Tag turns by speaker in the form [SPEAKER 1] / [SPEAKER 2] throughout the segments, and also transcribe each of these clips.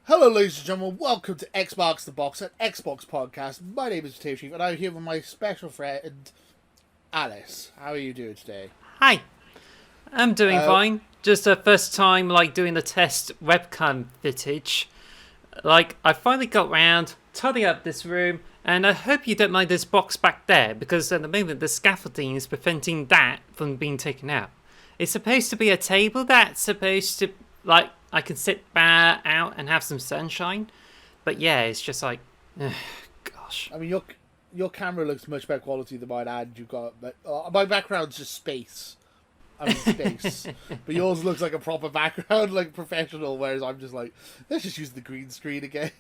[SPEAKER 1] Hello, ladies and gentlemen. Welcome to Xbox the Box, an Xbox podcast. My name is Potato Chief, and I'm here with my special friend Alice. How are you doing today?
[SPEAKER 2] Hi, I'm doing
[SPEAKER 1] Uh,
[SPEAKER 2] fine. Just the first time doing the test webcam footage. I finally got round, tidying up this room, and I hope you don't mind this box back there because at the moment the scaffolding is preventing that from being taken out. It's supposed to be a table that's supposed to I can sit out and have some sunshine, but yeah, it's just gosh.
[SPEAKER 1] I mean, your camera looks much better quality than mine, and you've got my background's just space. I mean, space, but yours looks like a proper background, like professional. Whereas I'm just like, let's just use the green screen again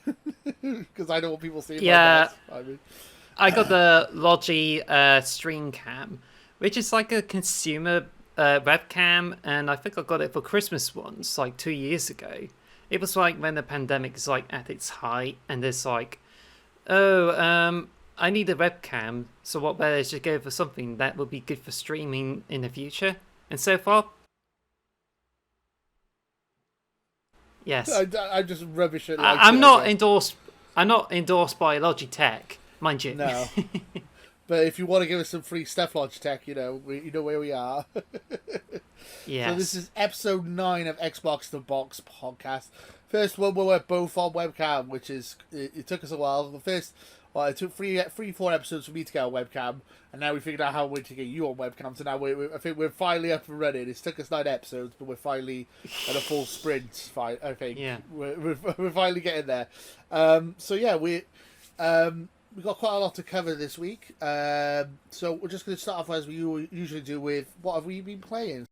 [SPEAKER 1] because I don't want people seeing
[SPEAKER 2] Yeah,
[SPEAKER 1] my mess. I mean,
[SPEAKER 2] I got the Logi Stream Cam, which is like a consumer webcam, and I think I got it for Christmas once, like 2 years ago. It was like when the pandemic is like at its height, and there's I need a webcam, so what better is to go for something that will be good for streaming in the future? And so far, yes.
[SPEAKER 1] I'm just rubbish at
[SPEAKER 2] I,
[SPEAKER 1] lighting.
[SPEAKER 2] I'm
[SPEAKER 1] I
[SPEAKER 2] not
[SPEAKER 1] guess.
[SPEAKER 2] endorsed. I'm not endorsed by Logitech, mind you.
[SPEAKER 1] No. But if you want to give us some free stuff, Logitech, you know where we are. So this
[SPEAKER 2] Yes.
[SPEAKER 1] is episode 9 of Xbox the Box podcast. First one, we were both on webcam, which is it took us a while. It took three, 4 episodes for me to get on webcam, and now we figured out how to get you on webcam. So now I think we're finally up and running. It's took us 9 episodes, but we're finally at a full sprint. I think
[SPEAKER 2] Yeah.
[SPEAKER 1] we're finally getting there. So yeah, we got quite a lot to cover this week. So we're just going to start off as we usually do with what have we been playing.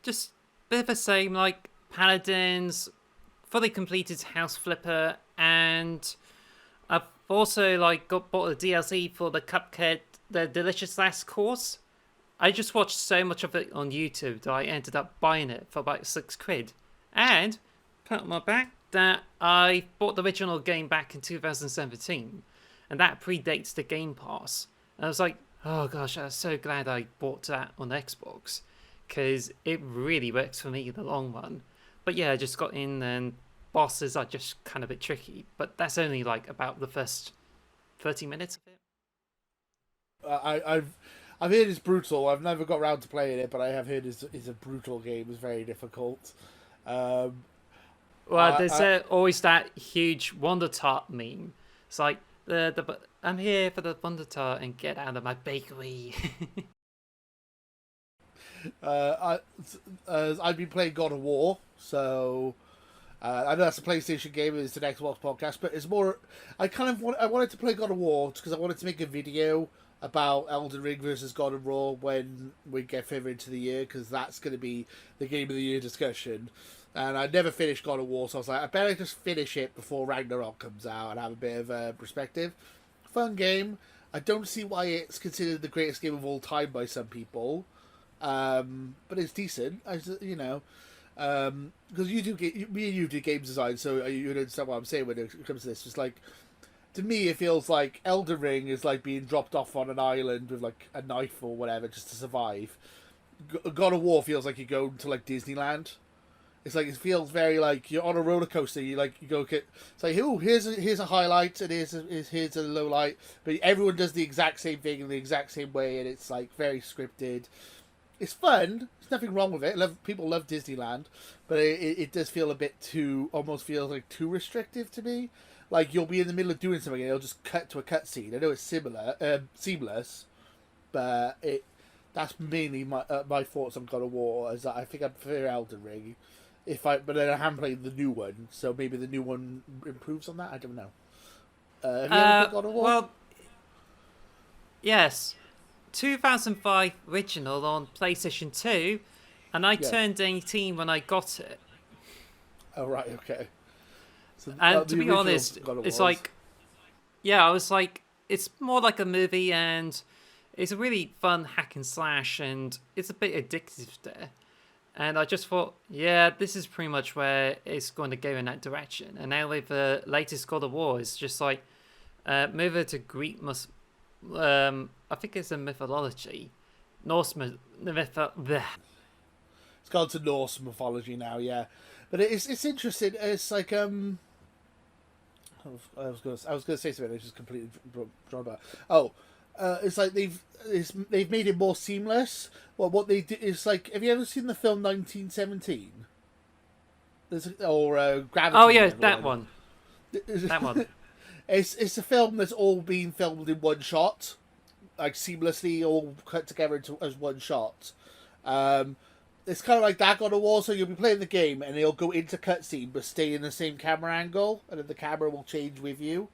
[SPEAKER 2] Just bit of the same, like Paladins, fully completed House Flipper, and I've also bought the DLC for the Cuphead, the Delicious Last Course. I just watched so much of it on YouTube that I ended up buying it for about £6. And pat on my back that I bought the original game back in 2017, and that predates the Game Pass. And I was like, oh gosh, I was so glad I bought that on Xbox because it really works for me in the long run. But yeah, I just got in, and bosses are just kind of a bit tricky. But that's only about the first 30 minutes of it.
[SPEAKER 1] I've heard it's brutal. I've never got around to playing it, but I have heard it's a brutal game. It's very difficult. Um,
[SPEAKER 2] Well, there's always that huge Wonder Tart meme. It's like I'm here for the Wonder Tart and get out of my bakery.
[SPEAKER 1] I've been playing God of War, so I know that's a PlayStation game. It's an Xbox podcast, but it's more. I wanted to play God of War because I wanted to make a video about Elden Ring versus God of War when we get further into the year, because that's going to be the game of the year discussion. And I never finished God of War, so I was like, I better just finish it before Ragnarok comes out and have a bit of perspective. Fun game. I don't see why it's considered the greatest game of all time by some people, but it's decent. Because me and you do game design, so you understand what I'm saying when it comes to this. It's like, to me, it feels like Elden Ring is like being dropped off on an island with like a knife or whatever just to survive. God of War feels like you're going to like Disneyland. It's like it feels very like you're on a roller coaster. You go get, it's like, oh, here's a highlight and here's a low light, but everyone does the exact same thing in the exact same way, and it's like very scripted. It's fun. There's nothing wrong with it. People love Disneyland, but it does feel a bit too, almost feels like too restrictive to me. Like you'll be in the middle of doing something and it'll just cut to a cutscene. I know it's seamless, but that's mainly my thoughts on God of War. Is that I think I prefer Elden Ring. But then I haven't played the new one, so maybe the new one improves on that. I don't know. Have you ever played God of War?
[SPEAKER 2] Well, yes. 2005 original on PlayStation 2, and I turned 18 when I got it.
[SPEAKER 1] Oh right, okay. So
[SPEAKER 2] And to
[SPEAKER 1] the
[SPEAKER 2] be
[SPEAKER 1] original
[SPEAKER 2] honest,
[SPEAKER 1] God of
[SPEAKER 2] it's
[SPEAKER 1] War.
[SPEAKER 2] like, yeah, I was like, it's more like a movie, and it's a really fun hack and slash, and it's a bit addictive there. And I just thought, yeah, this is pretty much where it's going to go in that direction. And now with the latest God of War, it's just like, move it to Greek, I think it's a mythology. Norse myth.
[SPEAKER 1] It's gone to Norse mythology now, yeah. But it's interesting. It's like I was gonna say something. I just completely drawn about. Oh, it's like they've made it more seamless. Well, what they do is like, have you ever seen the film 1917? Or Gravity?
[SPEAKER 2] Oh yeah, that one. That one.
[SPEAKER 1] It's a film that's all been filmed in one shot, like seamlessly, all cut together as one shot. It's kind of like that God of War. So you'll be playing the game, and it'll go into cutscene, but stay in the same camera angle, and then the camera will change with you.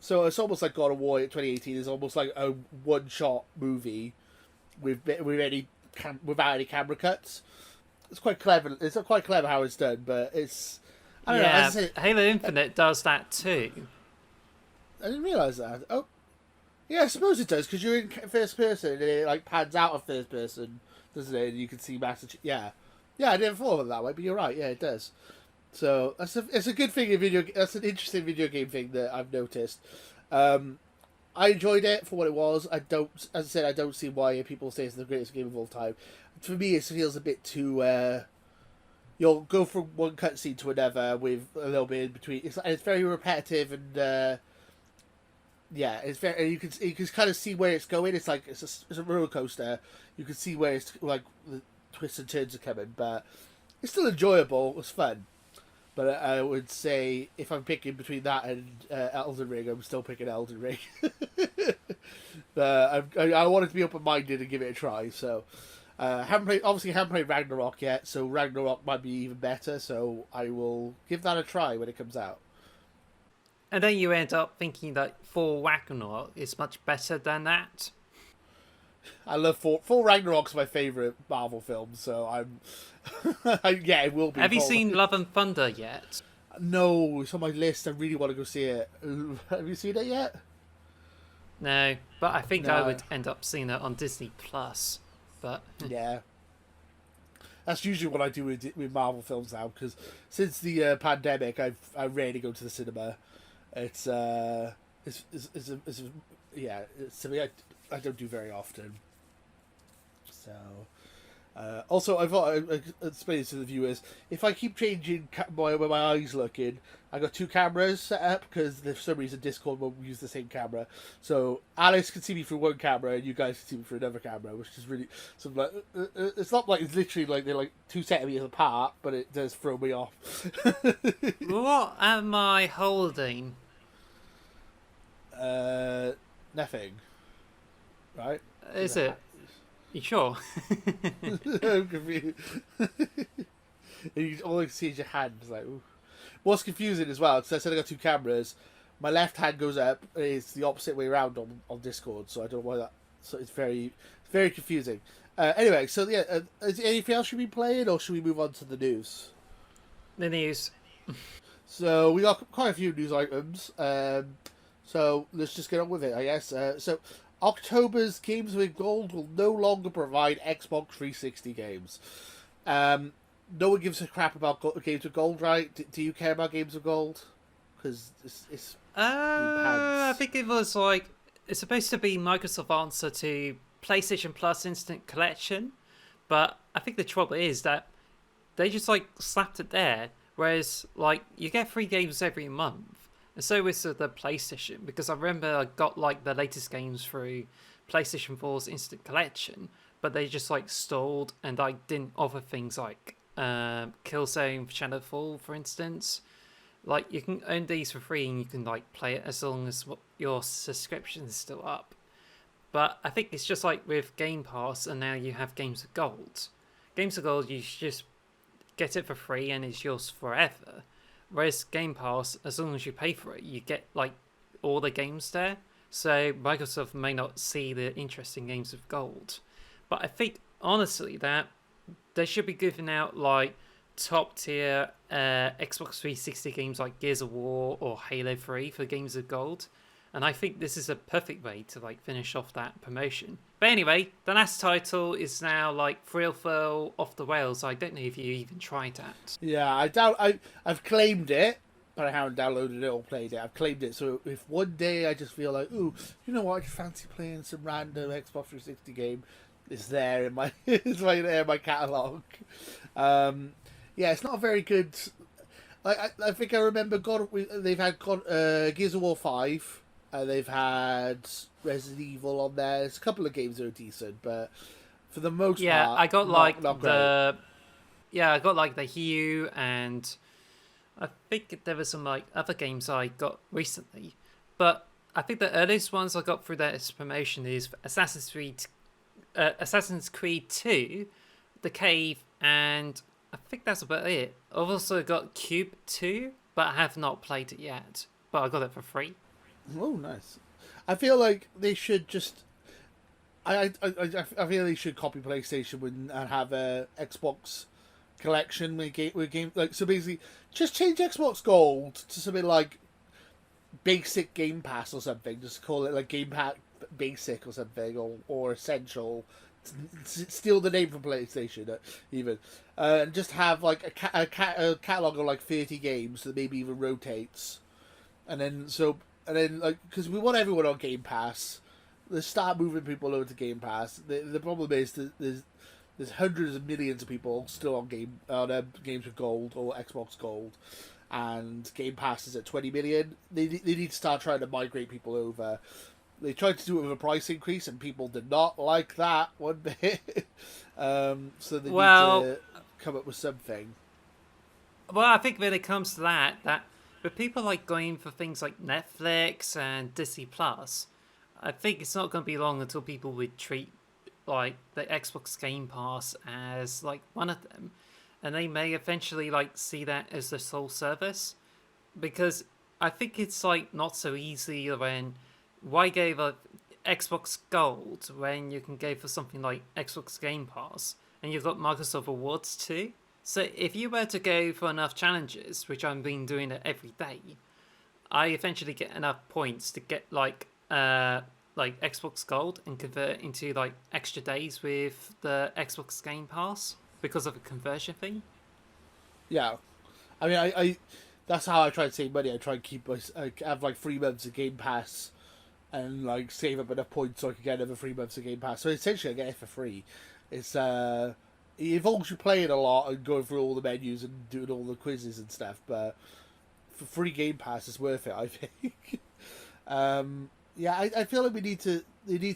[SPEAKER 1] So it's almost like God of War 2018 is almost like a one-shot movie without any camera cuts. It's quite clever. It's quite clever how it's done, but it's I don't know. As I say,
[SPEAKER 2] Halo Infinite does that too.
[SPEAKER 1] I didn't realize that. Oh, yeah, I suppose it does because you're in first person and it like pans out of first person, doesn't it? And you can see massive. Yeah, I didn't thought of it that way, but you're right. Yeah, it does. So it's a good thing in video. That's an interesting video game thing that I've noticed. I enjoyed it for what it was. I don't, as I said, I don't see why people say it's the greatest game of all time. For me, it feels a bit too. You'll go from one cutscene to another with a little bit in between. It's very repetitive and yeah, it's very. You can kind of see where it's going. It's like it's a roller coaster. You can see where it's like the twists and turns are coming, but it's still enjoyable. It was fun. But I would say if I'm picking between that and Elden Ring, I'm still picking Elden Ring. I wanted to be open-minded and give it a try. So haven't played Ragnarok yet. So Ragnarok might be even better. So I will give that a try when it comes out.
[SPEAKER 2] And then you end up thinking that Thor Ragnarok is much better than that.
[SPEAKER 1] I love Thor Ragnarok's my favourite Marvel film, so I'm yeah, it will be.
[SPEAKER 2] Have you seen Love and Thunder yet?
[SPEAKER 1] No, it's on my list. I really want to go see it. Have you seen it yet?
[SPEAKER 2] No, but I think I would end up seeing it on Disney Plus. But
[SPEAKER 1] yeah, that's usually what I do with Marvel films now, because since the pandemic, I rarely go to the cinema. It's something I don't do very often. So, also, I thought I'd explain this to the viewers. If I keep changing where my eyes looking, I got two cameras set up because for some reason Discord won't use the same camera. So Alice can see me through one camera and you guys can see me through another camera, which is really like it's not like it's literally like they're like 2 centimeters apart, but it does throw me off.
[SPEAKER 2] What am I holding?
[SPEAKER 1] Nothing. Right?
[SPEAKER 2] Is it? You sure?
[SPEAKER 1] I'm confused. You all I can see is your hand. It's like, ooh. What's confusing as well, because I said I got two cameras. My left hand goes up. It's the opposite way around on Discord, so I don't know why that. So it's very confusing. Anyway, so yeah, is there anything else should we playing, or should we move on to the news?
[SPEAKER 2] The news.
[SPEAKER 1] So we got quite a few news items. So let's just get on with it, I guess. So October's Games with Gold will no longer provide Xbox 360 games. No one gives a crap about Games with Gold, right? Do you care about Games with Gold? Because it's
[SPEAKER 2] I think it was like it's supposed to be Microsoft's answer to PlayStation Plus Instant Collection, but I think the trouble is that they just like slapped it there, whereas like you get 3 games every month. And so is the PlayStation, because I remember I got like the latest games through PlayStation 4's Instant Collection, but they just like stalled and I didn't offer things like Killzone Shadowfall, for instance. Like you can own these for free and you can like play it as long as your subscription is still up. But I think it's just like with Game Pass and now you have Games of Gold. Games of Gold, you just get it for free and it's yours forever. Whereas Game Pass, as long as you pay for it, you get like all the games there. So Microsoft may not see the interesting Games of Gold. But I think honestly that they should be giving out like top tier Xbox 360 games like Gears of War or Halo 3 for Games of Gold. And I think this is a perfect way to like finish off that promotion. But anyway, the last title is now like Real Fell Off the Rails. I don't know if you even tried that.
[SPEAKER 1] Yeah, I've claimed it, but I haven't downloaded it or played it. I've claimed it, so if one day I just feel like, ooh, you know what, I just fancy playing some random Xbox 360 game, It's there in my it's right there in my catalog. Yeah, it's not very good. I think I remember they've had Gears of War 5. They've had Resident Evil on there. There's a couple of games that are decent, but for the most
[SPEAKER 2] Yeah,
[SPEAKER 1] part,
[SPEAKER 2] I got like
[SPEAKER 1] not great.
[SPEAKER 2] I got like the Hue, and I think there were some like other games I got recently. But I think the earliest ones I got through that promotion is Assassin's Creed 2, The Cave, and I think that's about it. I've also got Cube 2, but I have not played it yet. But I got it for free.
[SPEAKER 1] Oh, nice. I feel like they should just. I feel they should copy PlayStation and have a Xbox collection with game like so basically just change Xbox Gold to something like basic Game Pass or something. Just call it like Game Pass Basic or something or Essential. Steal the name from PlayStation, even, and just have like a catalog of like 30 games that maybe even rotates, and then like because we want everyone on Game Pass. Let's start moving people over to Game Pass. The problem is that there's hundreds of millions of people still on games with Gold or Xbox Gold, and Game Pass is at 20 million. They need to start trying to migrate people over. They tried to do it with a price increase, and people did not like that one bit. So they need to come up with something.
[SPEAKER 2] Well, I think when it comes to that with people like going for things like Netflix and Disney Plus, I think it's not going to be long until people would treat like the Xbox Game Pass as like one of them, and they may eventually like see that as the sole service, because I think it's like not so easy when why go for Xbox Gold when you can go for something like Xbox Game Pass and you've got Microsoft Awards too. So if you were to go for enough challenges, which I've been doing it every day, I eventually get enough points to get like Xbox Gold and convert it into like extra days with the Xbox Game Pass because of a conversion thing.
[SPEAKER 1] Yeah, I mean, I that's how I try to save money. I try and have like 3 months of Game Pass, and like save up enough points so I can get another 3 months of Game Pass. So essentially, I get it for free. It's it involves you playing a lot and going through all the menus and doing all the quizzes and stuff. But for free Game Pass, it's worth it. I think. Yeah, I feel like they need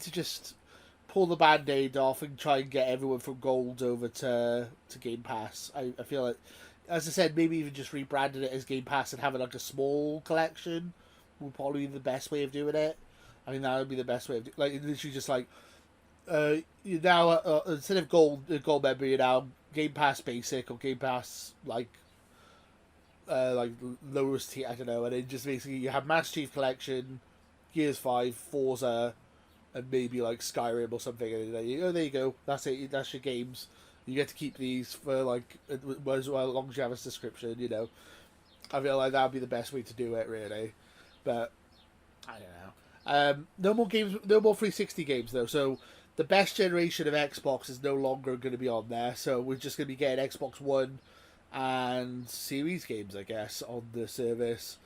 [SPEAKER 1] to just pull the band-aid off and try and get everyone from Gold over to Game Pass. I feel like, as I said, maybe even just rebranding it as Game Pass and having like a small collection would probably be the best way of doing it. I mean, that would be the best way of like literally just like you now instead of gold member, you're now Game Pass Basic or Game Pass like lowest tier. I don't know, and then just basically you have Master Chief Collection, Gears 5, Forza, and maybe like Skyrim or something. And there you go. That's it. That's your games. You get to keep these for like as long as you have a subscription. You know, I feel like that would be the best way to do it, really. But I don't know. No more games. No more 360 games though. So the best generation of Xbox is no longer going to be on there. So we're just going to be getting Xbox One and Series games, I guess, on the service.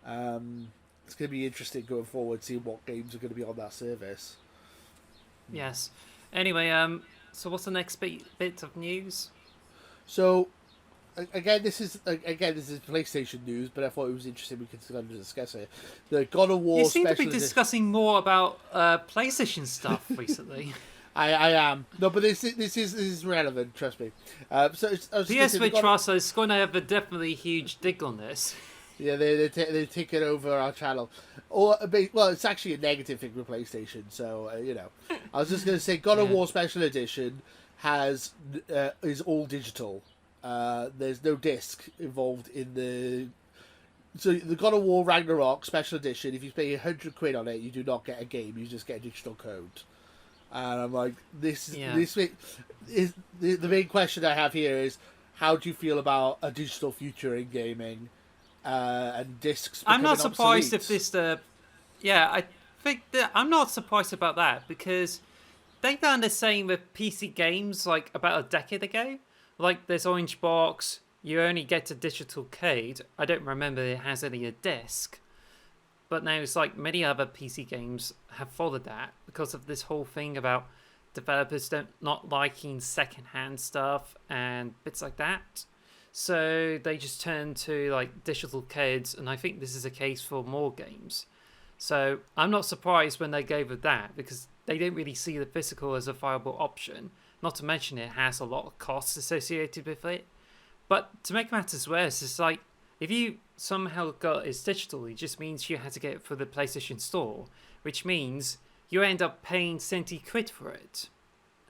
[SPEAKER 1] It's going to be interesting going forward, seeing what games are going to be on that service.
[SPEAKER 2] Yes. Anyway, so what's the next bit of news?
[SPEAKER 1] So, again, this is PlayStation news, but I thought it was interesting we could kind of discuss it. The God of War.
[SPEAKER 2] You seem to
[SPEAKER 1] special
[SPEAKER 2] be discussing more about PlayStation stuff recently.
[SPEAKER 1] I am no, but this is relevant. Trust me. So I was
[SPEAKER 2] PS Trust is going to have a definitely huge dig on this.
[SPEAKER 1] Yeah, they're taking over our channel. Well, it's actually a negative thing with PlayStation. So you know, I was just going to say, God of War Special Edition is all digital. There's no disc involved in the. So the God of War Ragnarok Special Edition, if you pay £100 on it, you do not get a game. You just get a digital code. And I'm like, this is the main question I have here is, how do you feel about a digital future in gaming? And discs.
[SPEAKER 2] I'm not surprised
[SPEAKER 1] obsolete.
[SPEAKER 2] if this. I think that I'm not surprised about that because they've done the same with PC games like about a decade ago. Like there's Orange Box, you only get a digital code. I don't remember it has any a disc, but now it's like many other PC games have followed that because of this whole thing about developers don't not liking secondhand stuff and bits like that. So they just turn to like digital codes, and I think this is a case for more games. So I'm not surprised when they go with that, because they don't really see the physical as a viable option. Not to mention it has a lot of costs associated with it. But to make matters worse, it's like if you somehow got it digital, it just means you had to get it for the PlayStation Store, which means you end up paying 70 quid for it.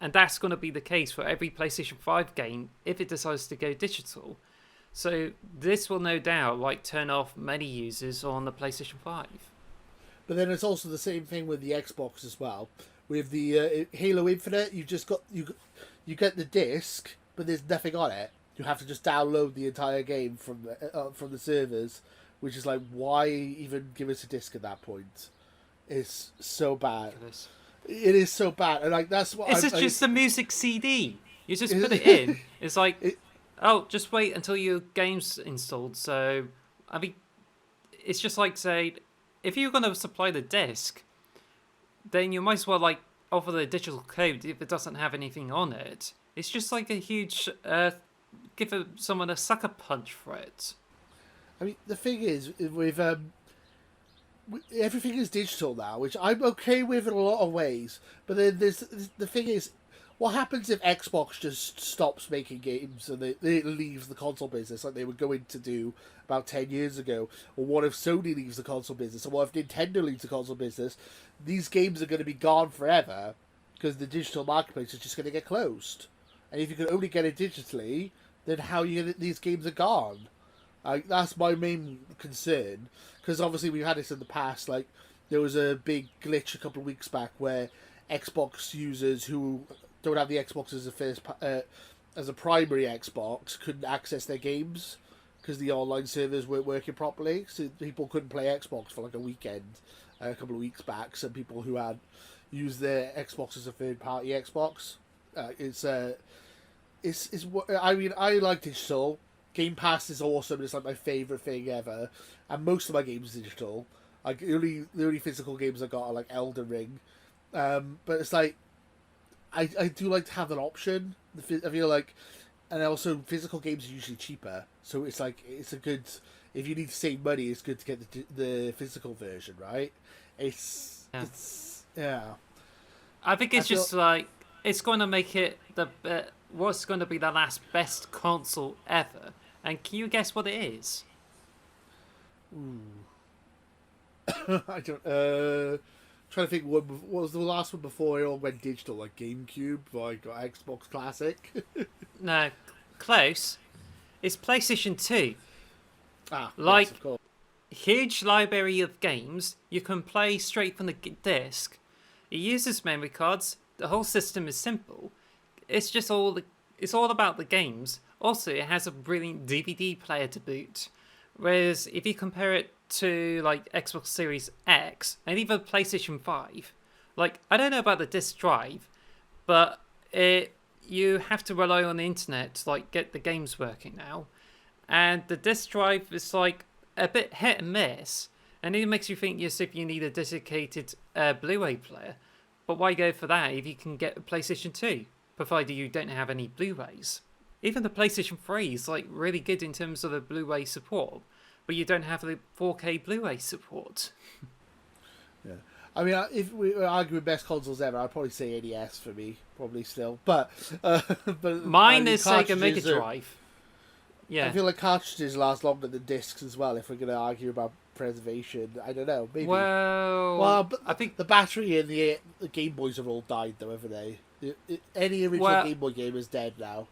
[SPEAKER 2] And that's going to be the case for every PlayStation 5 game if it decides to go digital. So this will no doubt like turn off many users on the PlayStation 5.
[SPEAKER 1] But then it's also the same thing with the Xbox as well. With the Halo Infinite, you just got you get the disc, but there's nothing on it. You have to just download the entire game from the servers, which is like, why even give us a disc at that point? It's so bad. It is so bad, and like that's what.
[SPEAKER 2] It's just a music CD. You just put it in. It's like, oh, just wait until your game's installed. So, I mean, it's just like, say, if you're going to supply the disc, then you might as well like offer the digital code if it doesn't have anything on it. It's just like a huge give someone a sucker punch for it.
[SPEAKER 1] I mean, the thing is, with everything is digital now, which I'm okay with in a lot of ways. But then the thing is, what happens if Xbox just stops making games and they leaves the console business like they were going to do about 10 years ago? Or what if Sony leaves the console business? Or what if Nintendo leaves the console business? These games are going to be gone forever because the digital marketplace is just going to get closed. And if you can only get it digitally, then these games are gone. That's my main concern, because obviously we've had this in the past. Like, there was a big glitch a couple of weeks back where Xbox users who don't have the Xbox as a primary Xbox couldn't access their games because the online servers weren't working properly. So people couldn't play Xbox for like a weekend a couple of weeks back. Some people who had used their Xbox as a third party Xbox. I mean, I like digital. Game Pass is awesome. It's like my favourite thing ever. And most of my games are digital. Like, the only physical games I got are like Elden Ring. But it's like, I do like to have an option. I feel like, and also physical games are usually cheaper. So it's like, it's a good, if you need to save money, it's good to get the physical version, right? Yeah.
[SPEAKER 2] I think it's just like, it's going to make it what's going to be the last best console ever. And can you guess what it is?
[SPEAKER 1] I don't. Trying to think what was the last one before it all went digital, like GameCube, like Xbox Classic.
[SPEAKER 2] No, close. It's PlayStation 2.
[SPEAKER 1] Yes, of course.
[SPEAKER 2] Huge library of games you can play straight from the disc. It uses memory cards. The whole system is simple. It's just it's all about the games. Also, it has a brilliant DVD player to boot. Whereas if you compare it to like Xbox Series X and even PlayStation 5, like, I don't know about the disc drive, but you have to rely on the internet to like get the games working now. And the disc drive is like a bit hit and miss, and it makes you think as if you need a dedicated Blu-ray player. But why go for that if you can get a PlayStation 2, provided you don't have any Blu-rays? Even the PlayStation 3 is like really good in terms of the Blu-ray support, but you don't have the 4K Blu-ray support.
[SPEAKER 1] Yeah, I mean, if we were arguing best consoles ever, I'd probably say NES for me, probably still. But
[SPEAKER 2] mine is Sega Mega Drive. Yeah,
[SPEAKER 1] I feel like cartridges last longer than discs as well. If we're going to argue about preservation, I don't know. Maybe.
[SPEAKER 2] Well,
[SPEAKER 1] but
[SPEAKER 2] I think
[SPEAKER 1] the battery and the Game Boys have all died, though, haven't they? Any original Game Boy game is dead now.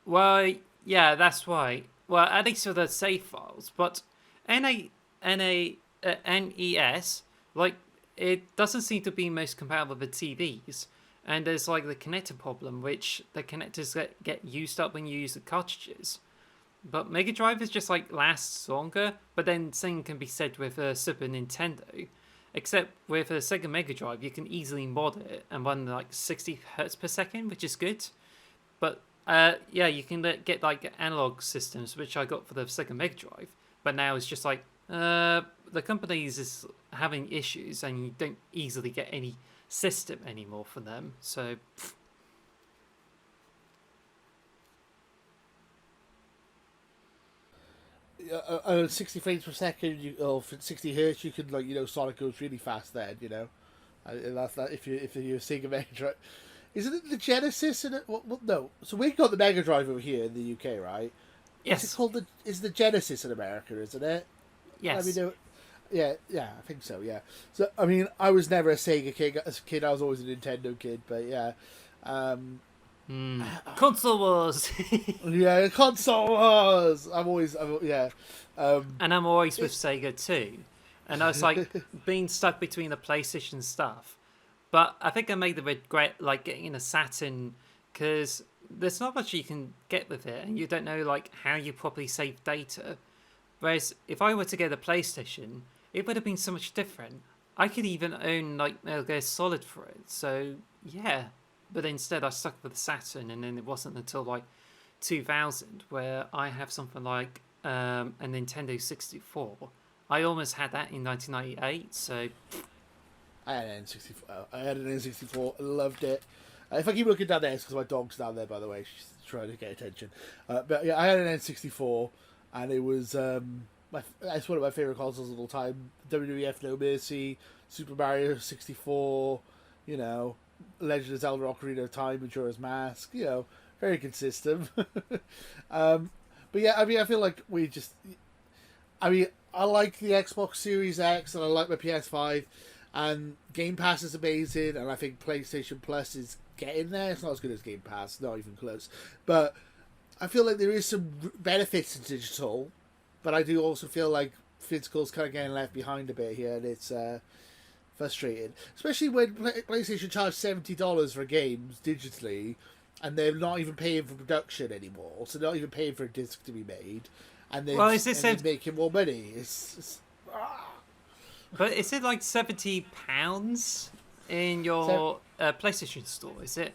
[SPEAKER 2] Well, yeah, that's right. Well, at least for the save files, but NES, like, it doesn't seem to be most compatible with TVs. And there's like the connector problem, which the connectors get used up when you use the cartridges. But Mega Drive is just like lasts longer, but then same can be said with Super Nintendo. Except with a Sega Mega Drive, you can easily mod it and run like 60 hertz per second, which is good. But yeah, you can get like analog systems, which I got for the Sega Mega Drive. But now it's just like the companies is having issues, and you don't easily get any system anymore for them. So
[SPEAKER 1] 60 frames per second, or 60 hertz, you could Sonic goes really fast then, And that's that if you're Sega Mega Drive. Isn't it the Genesis in it? Well, no. So we've got the Mega Drive over here in the UK, right?
[SPEAKER 2] yes,
[SPEAKER 1] Is it called the Genesis in America, isn't it?
[SPEAKER 2] yes.
[SPEAKER 1] I mean, yeah, I think so. Yeah. So I mean, I was never a Sega kid. As a kid, I was always a Nintendo kid. But yeah,
[SPEAKER 2] Console Wars.
[SPEAKER 1] yeah, console wars. Yeah.
[SPEAKER 2] And I'm always with Sega too. And I was like being stuck between the PlayStation stuff. But I think I made the regret like getting a Saturn because there's not much you can get with it, and you don't know like how you properly save data. Whereas if I were to get a PlayStation, it would have been so much different. I could even own like Metal Gear Solid for it. So yeah, but instead I stuck with the Saturn, and then it wasn't until like 2000 where I have something like a Nintendo 64. I almost had that in 1998, so
[SPEAKER 1] I had an N64. I had an N64. I loved it. If I keep looking down there, it's because my dog's down there. By the way, she's trying to get attention. But yeah, I had an N64, and it was it's one of my favorite consoles of all time. WWF No Mercy, Super Mario 64, Legend of Zelda: Ocarina of Time, Majora's Mask. Very consistent. But yeah, I mean, I feel like I like the Xbox Series X, and I like my PS5. And Game Pass is amazing, and I think PlayStation Plus is getting there. It's not as good as Game Pass, not even close. But I feel like there is some benefits in digital, but I do also feel like physical's kind of getting left behind a bit here, and it's frustrating. Especially when PlayStation charges $70 for games digitally, and they're not even paying for production anymore, so they're not even paying for a disc to be made, and they're making more money.
[SPEAKER 2] But is it like £70 in your PlayStation store? Is it?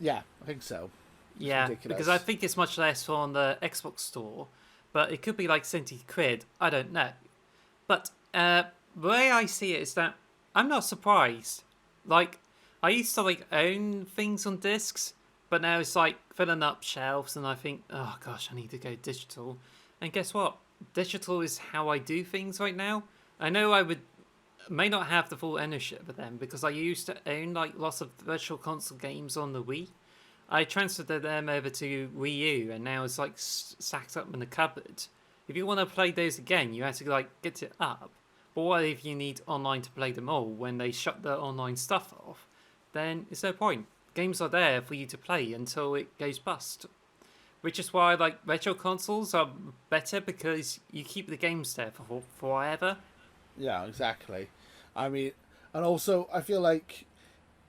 [SPEAKER 1] Yeah, I think so. It's
[SPEAKER 2] yeah,
[SPEAKER 1] ridiculous.
[SPEAKER 2] Because I think it's much less on the Xbox store, but it could be like 70 quid. I don't know. But the way I see it is that I'm not surprised. Like, I used to like own things on discs, but now it's like filling up shelves, and I think, oh gosh, I need to go digital. And guess what? Digital is how I do things right now. I know I may not have the full ownership of them because I used to own like lots of virtual console games on the Wii. I transferred them over to Wii U, and now it's like stacked up in the cupboard. If you want to play those again, you have to like get it up. But what if you need online to play them all when they shut the online stuff off? Then it's no point. Games are there for you to play until it goes bust. Which is why like retro consoles are better because you keep the games there for forever.
[SPEAKER 1] Yeah, exactly. I mean, and also I feel like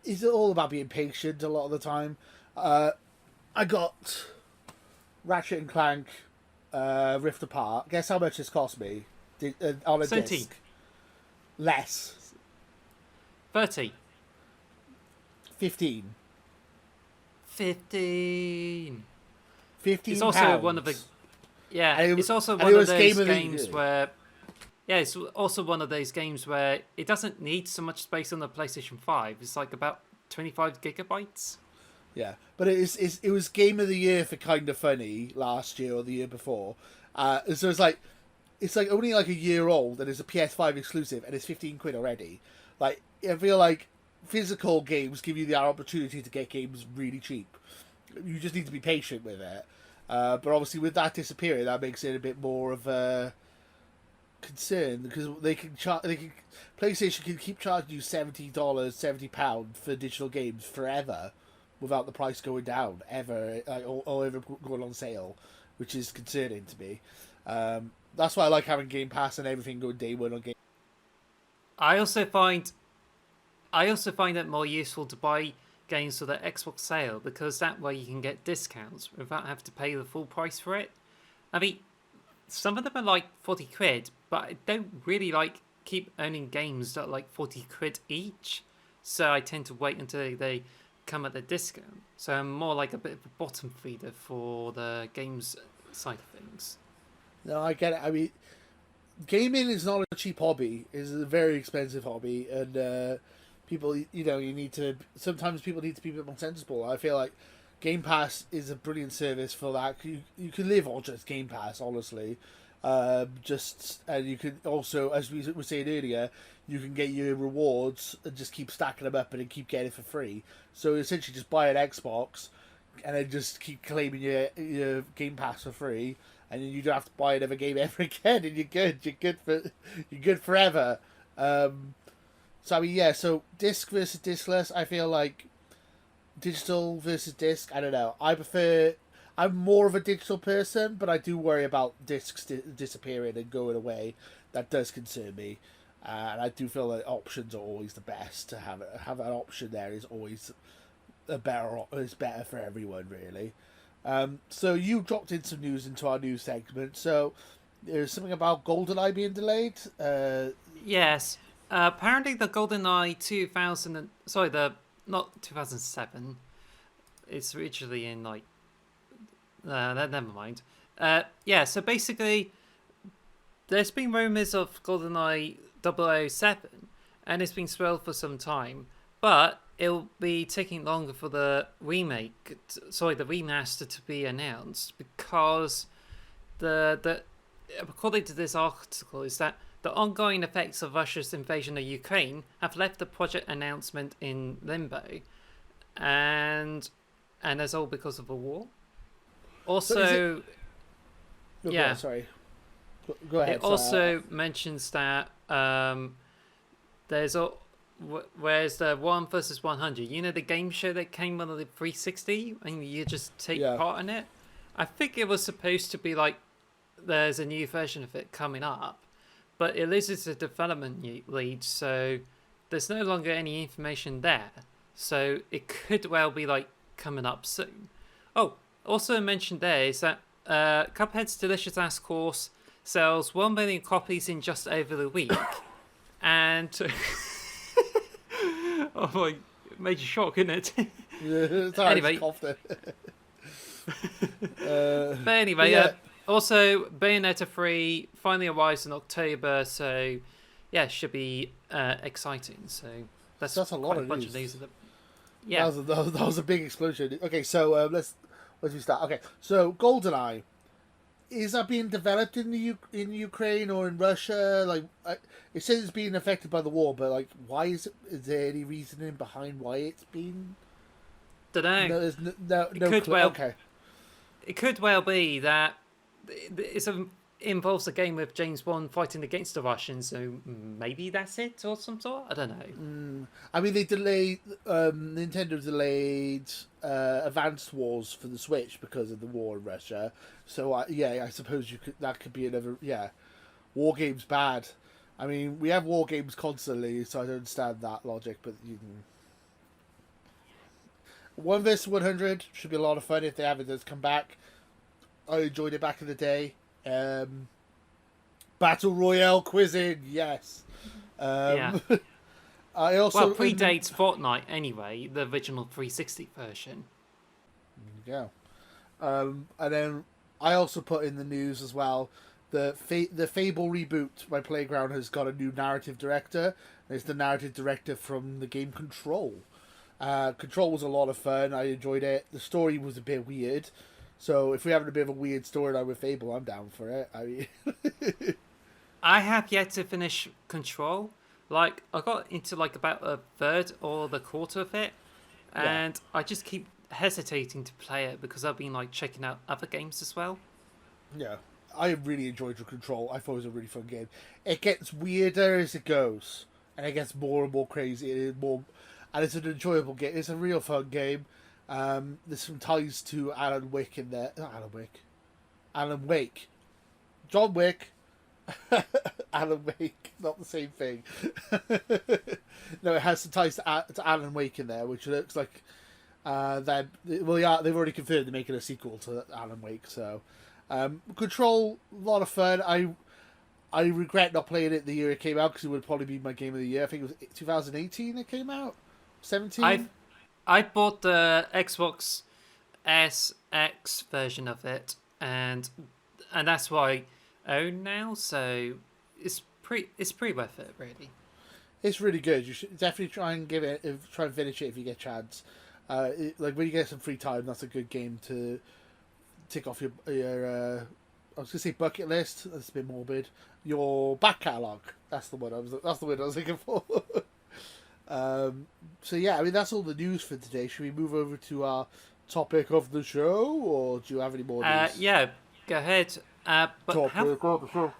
[SPEAKER 1] it's all about being patient a lot of the time. I got Ratchet and Clank Rift Apart. Guess how much this cost me on a
[SPEAKER 2] 70.
[SPEAKER 1] disc? Less.
[SPEAKER 2] 30.
[SPEAKER 1] 15.
[SPEAKER 2] 15.
[SPEAKER 1] 15
[SPEAKER 2] It's also
[SPEAKER 1] pounds.
[SPEAKER 2] one of the it's also
[SPEAKER 1] and
[SPEAKER 2] one
[SPEAKER 1] it
[SPEAKER 2] of
[SPEAKER 1] was
[SPEAKER 2] those
[SPEAKER 1] Game of the
[SPEAKER 2] games
[SPEAKER 1] Year.
[SPEAKER 2] where it's also one of those games where it doesn't need so much space on the PlayStation 5. It's like about 25 gigabytes.
[SPEAKER 1] Yeah, but it was Game of the Year for Kind of Funny last year or the year before. So it's like only like a year old, and it's a PS5 exclusive, and it's 15 quid already. Like, I feel like physical games give you the opportunity to get games really cheap. You just need to be patient with it. But obviously, with that disappearing, that makes it a bit more of a concern because PlayStation can keep charging you £70 for digital games forever, without the price going down ever, or ever going on sale, which is concerning to me. That's why I like having Game Pass and everything going day one on Game.
[SPEAKER 2] I also find it more useful to buy games for the Xbox sale because that way you can get discounts without having to pay the full price for it. I mean, some of them are like 40 quid, but I don't really like keep owning games that are like 40 quid each. So I tend to wait until they come at a discount. So I'm more like a bit of a bottom feeder for the games side of things.
[SPEAKER 1] No, I get it. I mean, gaming is not a cheap hobby. It's a very expensive hobby, and people, you need to. Sometimes people need to be a bit more sensible. I feel like Game Pass is a brilliant service for that. You can live on just Game Pass, honestly. And you can also, as we were saying earlier, you can get your rewards and just keep stacking them up and then keep getting it for free. So essentially, just buy an Xbox and then just keep claiming your Game Pass for free, and then you don't have to buy another game ever again, and you're good. You're good forever. So I mean, yeah. So disc versus discless, I feel like digital versus disc. I don't know. I'm more of a digital person, but I do worry about discs disappearing and going away. That does concern me, and I do feel that options are always the best. To have an option there is always is better for everyone, really. So you dropped in some news into our news segment. So there's something about GoldenEye being delayed.
[SPEAKER 2] Yes. Apparently, the GoldenEye 2000, sorry, the not 2007. It's originally in like. Never mind. Yeah. So basically, there's been rumors of GoldenEye 007, and it's been swirled for some time, but it'll be taking longer for the remaster to be announced because the according to this article is that the ongoing effects of Russia's invasion of Ukraine have left the project announcement in limbo, and that's all because of a war. Also, yeah,
[SPEAKER 1] sorry. Go ahead.
[SPEAKER 2] it also mentions that there's whereas the 1 versus 100, the game show that came on the 360, and you just take part in it. I think it was supposed to be like there's a new version of it coming up, but it loses the development lead, so there's no longer any information there. So it could well be like coming up soon. Oh, also mentioned there is that Cuphead's Delicious Ass Course sells 1 million copies in just over the week, and oh my, major shock, isn't it?
[SPEAKER 1] Anyway,
[SPEAKER 2] but anyway,
[SPEAKER 1] yeah.
[SPEAKER 2] Also Bayonetta 3 finally arrives in October, so yeah, should be exciting. So that's
[SPEAKER 1] a lot of
[SPEAKER 2] bunch
[SPEAKER 1] news.
[SPEAKER 2] Of news. Yeah,
[SPEAKER 1] that was a big explosion. Okay, so let's start. Okay, so GoldenEye, is that being developed in in Ukraine or in Russia? Like, it says it's being affected by the war, but like, why is it? Is there any reasoning behind why it's been?
[SPEAKER 2] Don't know.
[SPEAKER 1] No, there's no clue. Okay.
[SPEAKER 2] It could well be that involves a game with James Bond fighting against the Russians, so maybe that's it or some sort. I don't know.
[SPEAKER 1] I mean, they delayed. Nintendo delayed Advanced Wars for the Switch because of the war in Russia. So I suppose that could be another. Yeah, war games bad. I mean, we have war games constantly, so I don't understand that logic. But 1 vs 100 should be a lot of fun if they have it does come back. I enjoyed it back in the day. Battle Royale quizzing, yes.
[SPEAKER 2] Yeah.
[SPEAKER 1] I also
[SPEAKER 2] predates Fortnite anyway, the original 360 version.
[SPEAKER 1] Yeah. And then I also put in the news as well. The Fable reboot by Playground has got a new narrative director. It's the narrative director from the game Control. Control was a lot of fun. I enjoyed it. The story was a bit weird. So if we're having a bit of a weird storyline with Fable, I'm down for it. I mean,
[SPEAKER 2] I have yet to finish Control. Like, I got into like about a third or the quarter of it, and I just keep hesitating to play it because I've been like checking out other games as well.
[SPEAKER 1] Yeah, I really enjoyed Control. I thought it was a really fun game. It gets weirder as it goes, and it gets more and more crazy. And it's an enjoyable game. It's a real fun game. There's some ties to Alan Wake in there. Not Alan Wake. Alan Wake. John Wick. Alan Wake. Not the same thing. No, it has some ties to Alan Wake in there, which looks like they've already confirmed they're making a sequel to Alan Wake. So, Control, a lot of fun. I regret not playing it the year it came out because it would probably be my game of the year. I think it was 2018 it came out. 17.
[SPEAKER 2] I bought the Xbox SX version of it, and that's what I own now. So it's pretty worth it, really.
[SPEAKER 1] It's really good. You should definitely try and finish it if you get a chance. Like when you get some free time, that's a good game to tick off your I was gonna say bucket list. That's a bit morbid. Your back catalogue. That's the one. That's the word I was looking for. So yeah, I mean that's all the news for today. Should we move over to our topic of the show, or do you have any more news?
[SPEAKER 2] Yeah, go ahead. But
[SPEAKER 1] Topic of the show.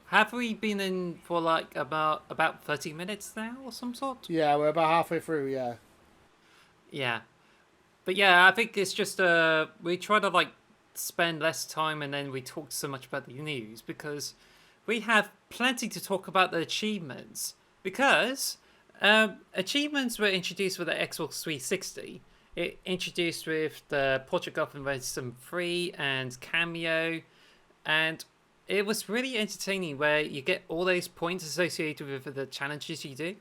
[SPEAKER 2] have we been in for like about 30 minutes now or some sort?
[SPEAKER 1] Yeah, we're about halfway through. Yeah.
[SPEAKER 2] Yeah. But yeah, I think it's just we try to like spend less time and then we talk so much about the news because we have plenty to talk about the achievements because achievements were introduced with the Xbox 360. It introduced with the Portrait Gotham Ransom 3 and Cameo, and it was really entertaining where you get all those points associated with the challenges you do.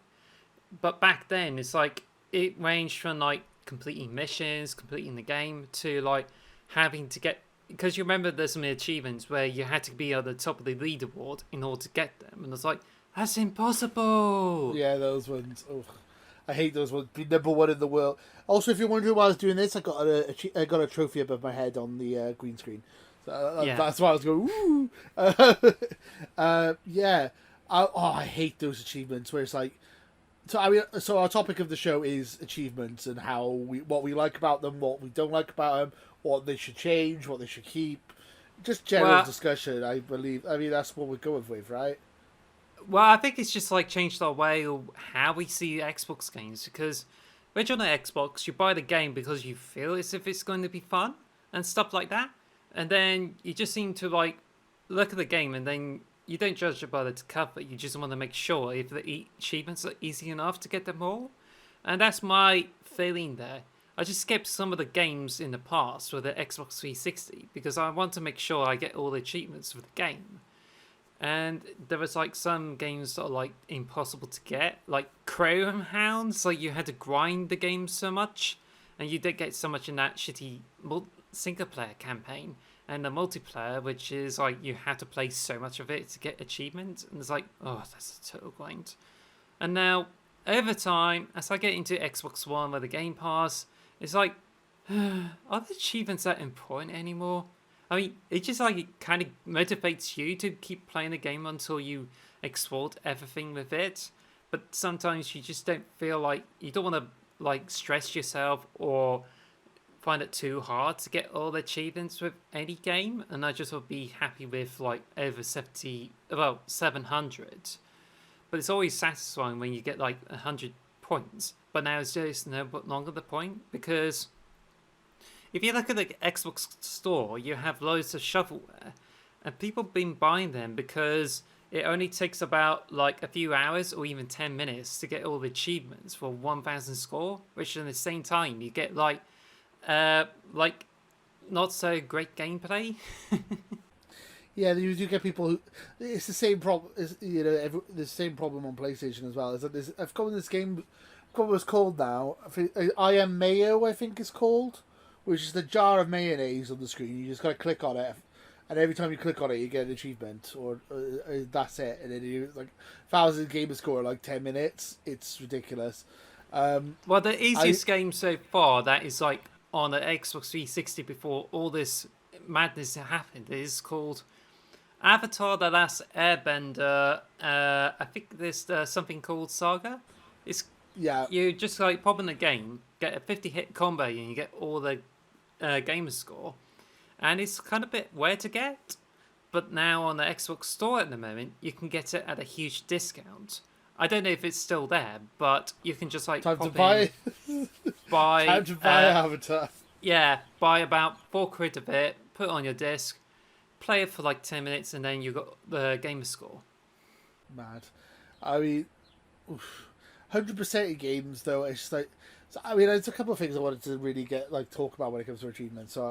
[SPEAKER 2] But back then, it's like it ranged from like completing missions, completing the game, to like having to get, because you remember there's some achievements where you had to be at the top of the leaderboard in order to get them, and it's like that's impossible.
[SPEAKER 1] Yeah, those ones. Oh, I hate those ones. Be number one in the world. Also, if you're wondering why I was doing this, I got a trophy above my head on the green screen. So
[SPEAKER 2] Yeah.
[SPEAKER 1] that's why I was going. Woo! Yeah. I hate those achievements where it's like. So I mean, so our topic of the show is achievements and what we like about them, what we don't like about them, what they should change, what they should keep. Just general discussion, I believe. I mean, that's what we're going with, right?
[SPEAKER 2] Well, I think it's just like changed our way of how we see Xbox games because when you're on the Xbox, you buy the game because you feel as if it's going to be fun and stuff like that, and then you just seem to like look at the game and then you don't judge it by the cover. You just want to make sure if the achievements are easy enough to get them all, and that's my feeling there. I just skipped some of the games in the past with the Xbox 360 because I want to make sure I get all the achievements for the game. And there was like some games that are like impossible to get, like Chrome Hounds. Like you had to grind the game so much, and you did get so much in that shitty single player campaign. And the multiplayer, which is like you had to play so much of it to get achievements, and it's like, oh, that's a total grind. And now over time, as I get into Xbox One with the Game Pass, it's like, are the achievements that important anymore? I mean, it just like it kind of motivates you to keep playing the game until you export everything with it. But sometimes you just don't feel like you don't want to like stress yourself or find it too hard to get all the achievements with any game. And I just would be happy with like over 700. But it's always satisfying when you get like 100 points. But now it's just no longer the point because if you look at the Xbox store, you have loads of shovelware, and people have been buying them because it only takes about like a few hours or even 10 minutes to get all the achievements for 1,000 score, which at the same time you get like not so great gameplay.
[SPEAKER 1] Yeah, you do get people who. It's the same problem. The same problem on PlayStation as well. Is that I've got this game. I forgot what it's called now. I Am Mayo, I think it's called, which is the jar of mayonnaise on the screen. You just gotta click on it, and every time you click on it, you get an achievement, or that's it. And then you like 1,000 gamer score in like 10 minutes. It's ridiculous.
[SPEAKER 2] Well, the easiest game so far that is like on the Xbox 360 before all this madness happened is called Avatar: The Last Airbender. I think there's something called Saga. It's you just like pop in the game, get a 50-hit combo, and you get all the gamer score. And it's kind of a bit rare to get, but now on the Xbox store at the moment, you can get it at a huge discount. I don't know if it's still there, but you can just like
[SPEAKER 1] time to buy Avatar.
[SPEAKER 2] Yeah, buy about £4 of it, put it on your disc, play it for like 10 minutes, and then you got the gamer score.
[SPEAKER 1] Mad. I mean, 100% of games though. It's just like, I mean, there's a couple of things I wanted to really talk about when it comes to achievements. So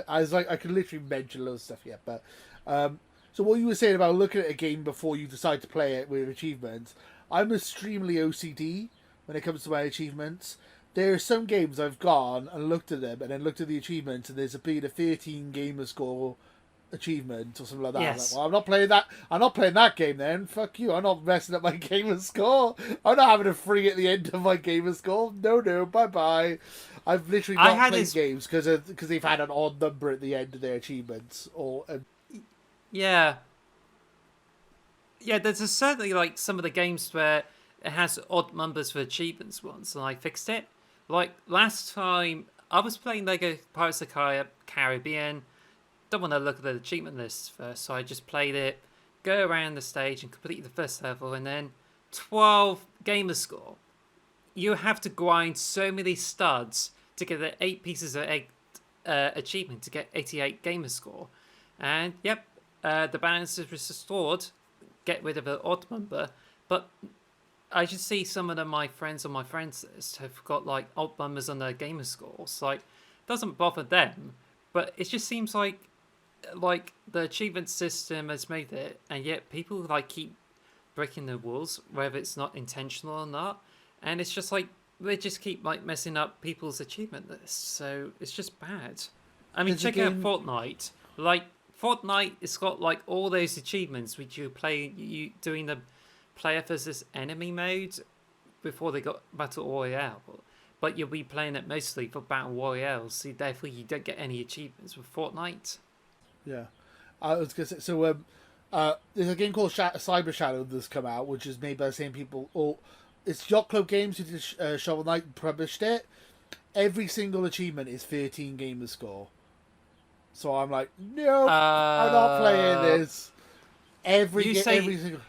[SPEAKER 1] I was like, I could literally mention loads of stuff yet, but so what you were saying about looking at a game before you decide to play it with achievements, I'm extremely OCD when it comes to my achievements. There are some games I've gone and looked at them and then looked at the achievements, and there's been a 13 gamer score achievement or something like that.
[SPEAKER 2] Yes.
[SPEAKER 1] I was like, well, I'm not playing that. I'm not playing that game then. Fuck you. I'm not messing up my gamer score. I'm not having a free at the end of my gamer score. No, bye bye. I've literally not played games because they've had an odd number at the end of their achievements or.
[SPEAKER 2] Yeah. Yeah, there's certainly like some of the games where it has odd numbers for achievements once, and I fixed it. Like last time, I was playing Lego Pirates of the Caribbean. Don't want to look at the achievement list first, so I just played it, go around the stage and complete the first level, and then 12 gamer score. You have to grind so many studs to get the 8 pieces of achievement to get 88 gamer score. And yep, the balance is restored. Get rid of an odd number, but I just see some of my friends on my friends list have got like odd numbers on their gamer scores. Like, doesn't bother them, but it just seems like the achievement system has made it, and yet people like keep breaking the rules, whether it's not intentional or not, and it's just like they just keep like messing up people's achievement lists. So it's just bad. I mean, check out Fortnite. Like Fortnite, it's got like all those achievements which you doing the player versus enemy mode before they got Battle Royale, but you'll be playing it mostly for Battle Royale, so therefore you don't get any achievements with Fortnite.
[SPEAKER 1] Yeah, I was gonna say, so there's a game called Cyber Shadow that's come out, which is made by the same people. Or it's Yacht Club Games who did Shovel Knight published it. Every single achievement is 13 gamer score. So I'm like, no, I'm not playing this. Every single.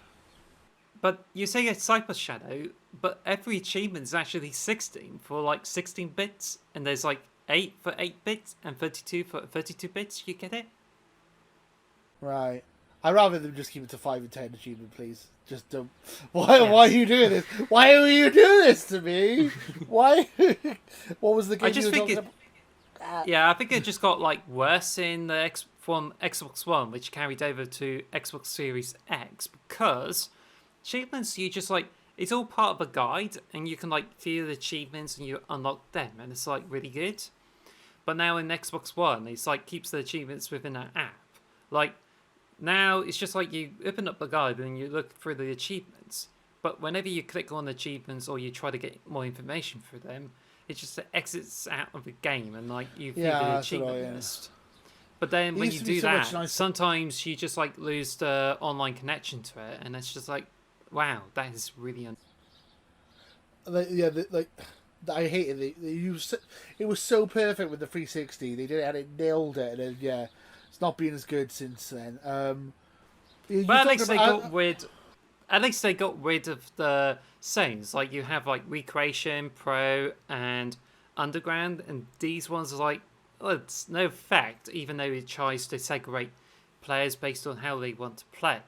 [SPEAKER 2] But you say it's Cyber Shadow, but every achievement is actually 16 for like 16 bits, and there's like 8 for 8 bits and 32 for 32 bits. You get it?
[SPEAKER 1] Right. I'd rather them just keep it to 5 and 10 achievement, please. Just don't. Why are you doing this? Why are you doing this to me? Why? What was the game you were talking about?
[SPEAKER 2] Yeah, I think it just got like worse in the from Xbox One, which carried over to Xbox Series X, because achievements, you just like, it's all part of a guide, and you can like view the achievements and you unlock them, and it's like really good. But now in Xbox One, it's like keeps the achievements within an app. Like now, it's just like you open up the guide and you look through the achievements. But whenever you click on achievements or you try to get more information for them, it just exits out of the game, and like you view the achievement list. But then when you do that, sometimes you just like lose the online connection to it, and it's just like, wow, that is really
[SPEAKER 1] I hated it. It was so perfect with the 360. They did it, nailed it, and then it's not been as good since then.
[SPEAKER 2] But at least they got rid. At least they got rid of the sayings. Like you have like Recreation, Pro, and Underground, and these ones are like, well, it's no effect, even though it tries to segregate players based on how they want to play.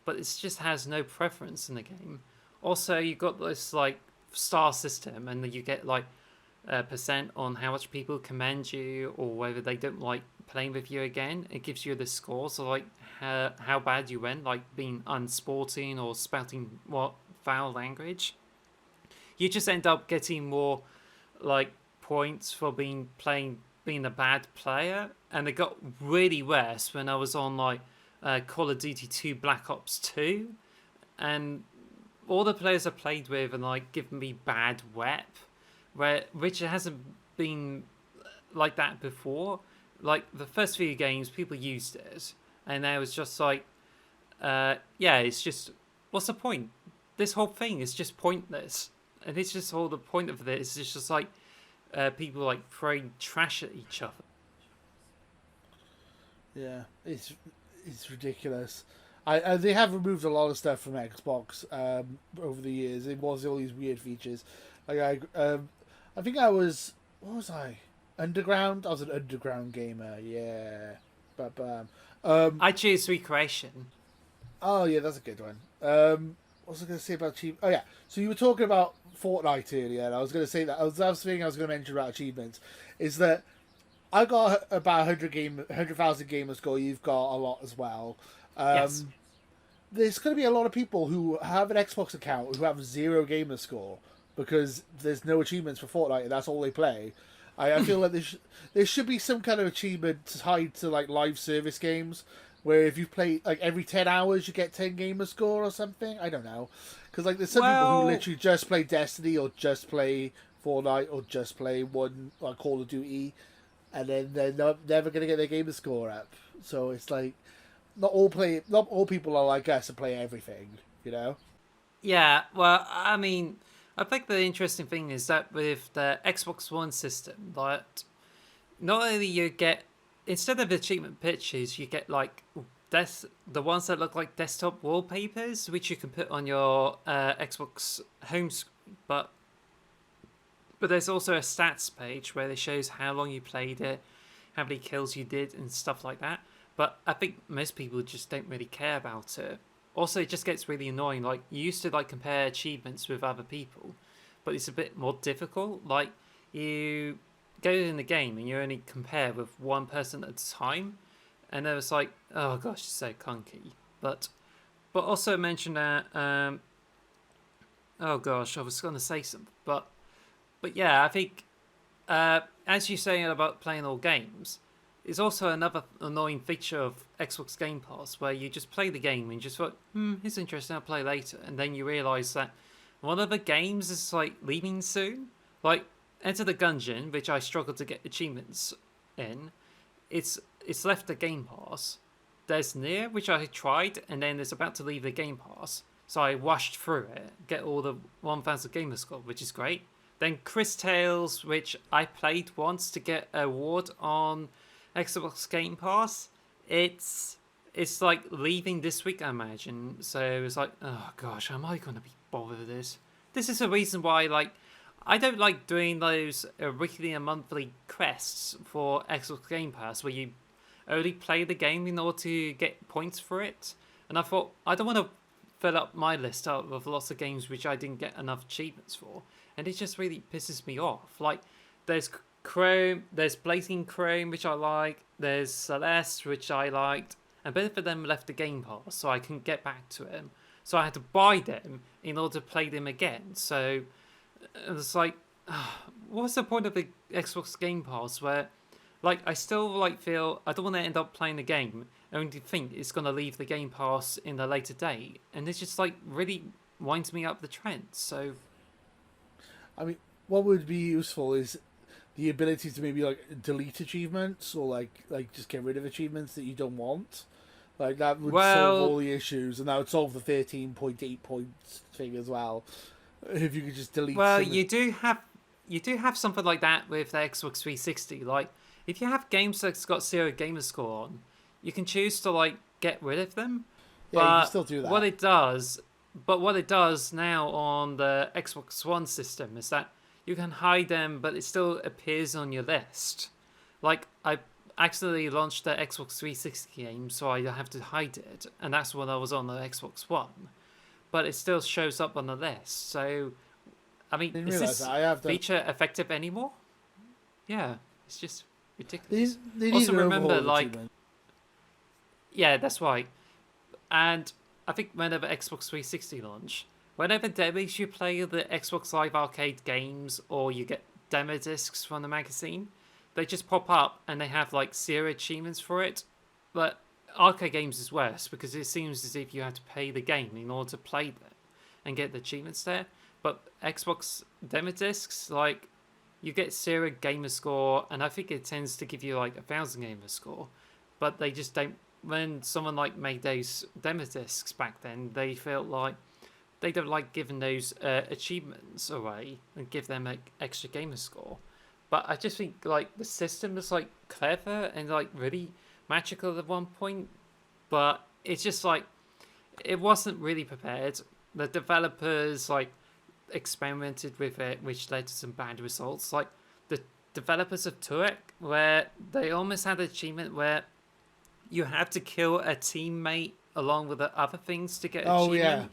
[SPEAKER 2] But it just has no preference in the game. Also, you got this like star system, and you get like percent on how much people commend you or whether they don't like playing with you again. It gives you the score, so like how bad you went, like being unsporting or spouting foul language. You just end up getting more like points for being a bad player, and it got really worse when I was on like Call of Duty 2 Black Ops 2, and all the players I played with and like giving me bad rep, which hasn't been like that before. Like the first few games, people used it, and I was just like, it's just, what's the point? This whole thing is just pointless, and it's just all the point of this is just like people like throwing trash at each other.
[SPEAKER 1] Yeah, it's ridiculous. They have removed a lot of stuff from Xbox over the years. It was all these weird features. Like I think I was, what was I? Underground. I was an Underground gamer. Yeah, but
[SPEAKER 2] I choose Recreation.
[SPEAKER 1] Oh yeah, that's a good one. What was I going to say about achievements? Oh yeah, so you were talking about Fortnite earlier, and I was going to say that I was thinking I was going to mention about achievements. Is that I got about 100,000 gamer score. You've got a lot as well.
[SPEAKER 2] Yes.
[SPEAKER 1] There's going to be a lot of people who have an Xbox account who have 0 gamer score because there's no achievements for Fortnite and that's all they play. I feel like there should be some kind of achievement tied to like live service games, where if you play like every 10 hours you get 10 gamer score or something. I don't know, because like there's some people who
[SPEAKER 2] Well,
[SPEAKER 1] literally just play Destiny or just play Fortnite or just play one like Call of Duty, and then they're never gonna get their gamer score up. So it's like not all people are like us and play everything, you know.
[SPEAKER 2] yeah, well, I mean, I think the interesting thing is that with the Xbox One system, that not only you get, instead of achievement pictures, you get like the ones that look like desktop wallpapers, which you can put on your Xbox home screen, but there's also a stats page where it shows how long you played it, how many kills you did, and stuff like that. But I think most people just don't really care about it. Also, it just gets really annoying. Like, you used to like compare achievements with other people, but it's a bit more difficult. Like, you go in the game and you only compare with one person at a time, and it was like, oh gosh, it's so clunky. But also mention that, oh gosh, I was going to say something, but yeah, I think as you say about playing all games, it's also another annoying feature of Xbox Game Pass where you just play the game and you just thought, it's interesting, I'll play later, and then you realise that one of the games is like leaving soon. Like Enter the Gungeon, which I struggled to get achievements in, it's left the Game Pass. There's Nier, which I tried, and then it's about to leave the Game Pass. So I washed through it, get all the 1000 gamer score, which is great. Then Chris Tales, which I played once to get an award on Xbox Game Pass. It's like leaving this week, I imagine. So it's like, oh gosh, am I going to be bothered with this? This is the reason why, like, I don't like doing those weekly and monthly quests for Xbox Game Pass where you only play the game in order to get points for it. And I thought, I don't want to fill up my list up with lots of games which I didn't get enough achievements for. And it just really pisses me off. Like, there's Chrome, there's Blazing Chrome, which I like, there's Celeste, which I liked, and both of them left the Game Pass, so I couldn't get back to them. So I had to buy them in order to play them again. So it's like, what's the point of the Xbox Game Pass where, like, I still like feel I don't want to end up playing the game only to think it's gonna leave the Game Pass in a later date, and it's just like really winds me up the trend. So,
[SPEAKER 1] I mean, what would be useful is the ability to maybe like delete achievements or like just get rid of achievements that you don't want. Like that would solve all the issues, and that would solve the 13.8 points thing as well. If you could just delete.
[SPEAKER 2] well, you do have something like that with the Xbox 360. Like, if you have games that's got 0 gamer score on, you can choose to like get rid of them.
[SPEAKER 1] Yeah,
[SPEAKER 2] But
[SPEAKER 1] you can still do that.
[SPEAKER 2] What it does now on the Xbox One system is that you can hide them, but it still appears on your list. Like, I accidentally launched the Xbox 360 game, so I have to hide it, and that's when I was on the Xbox One. But it still shows up on the list. So, I mean,
[SPEAKER 1] Didn't
[SPEAKER 2] is
[SPEAKER 1] realise
[SPEAKER 2] this
[SPEAKER 1] that. I have
[SPEAKER 2] feature effective anymore? Yeah, it's just ridiculous.
[SPEAKER 1] They need
[SPEAKER 2] Also
[SPEAKER 1] an
[SPEAKER 2] remember,
[SPEAKER 1] overhaul
[SPEAKER 2] like,
[SPEAKER 1] achievement.
[SPEAKER 2] yeah, that's right. And I think whenever Xbox 360 launch, whenever demos you play the Xbox Live Arcade games or you get demo discs from the magazine, they just pop up and they have like 0 achievements for it. But arcade games is worse because it seems as if you have to pay the game in order to play them and get the achievements there. But Xbox demo discs, like, you get 0 gamer score, and I think it tends to give you like 1000 gamer score, but they just don't. When someone like made those demo discs back then, they felt like they don't like giving those achievements away and give them an extra gamer score. But I just think like the system is like clever and like really magical at one point, but it's just like it wasn't really prepared. The developers like experimented with it, which led to some bad results. Like the developers of Turek, where they almost had an achievement where you have to kill a teammate along with the other things to get
[SPEAKER 1] Oh
[SPEAKER 2] achievement.
[SPEAKER 1] yeah,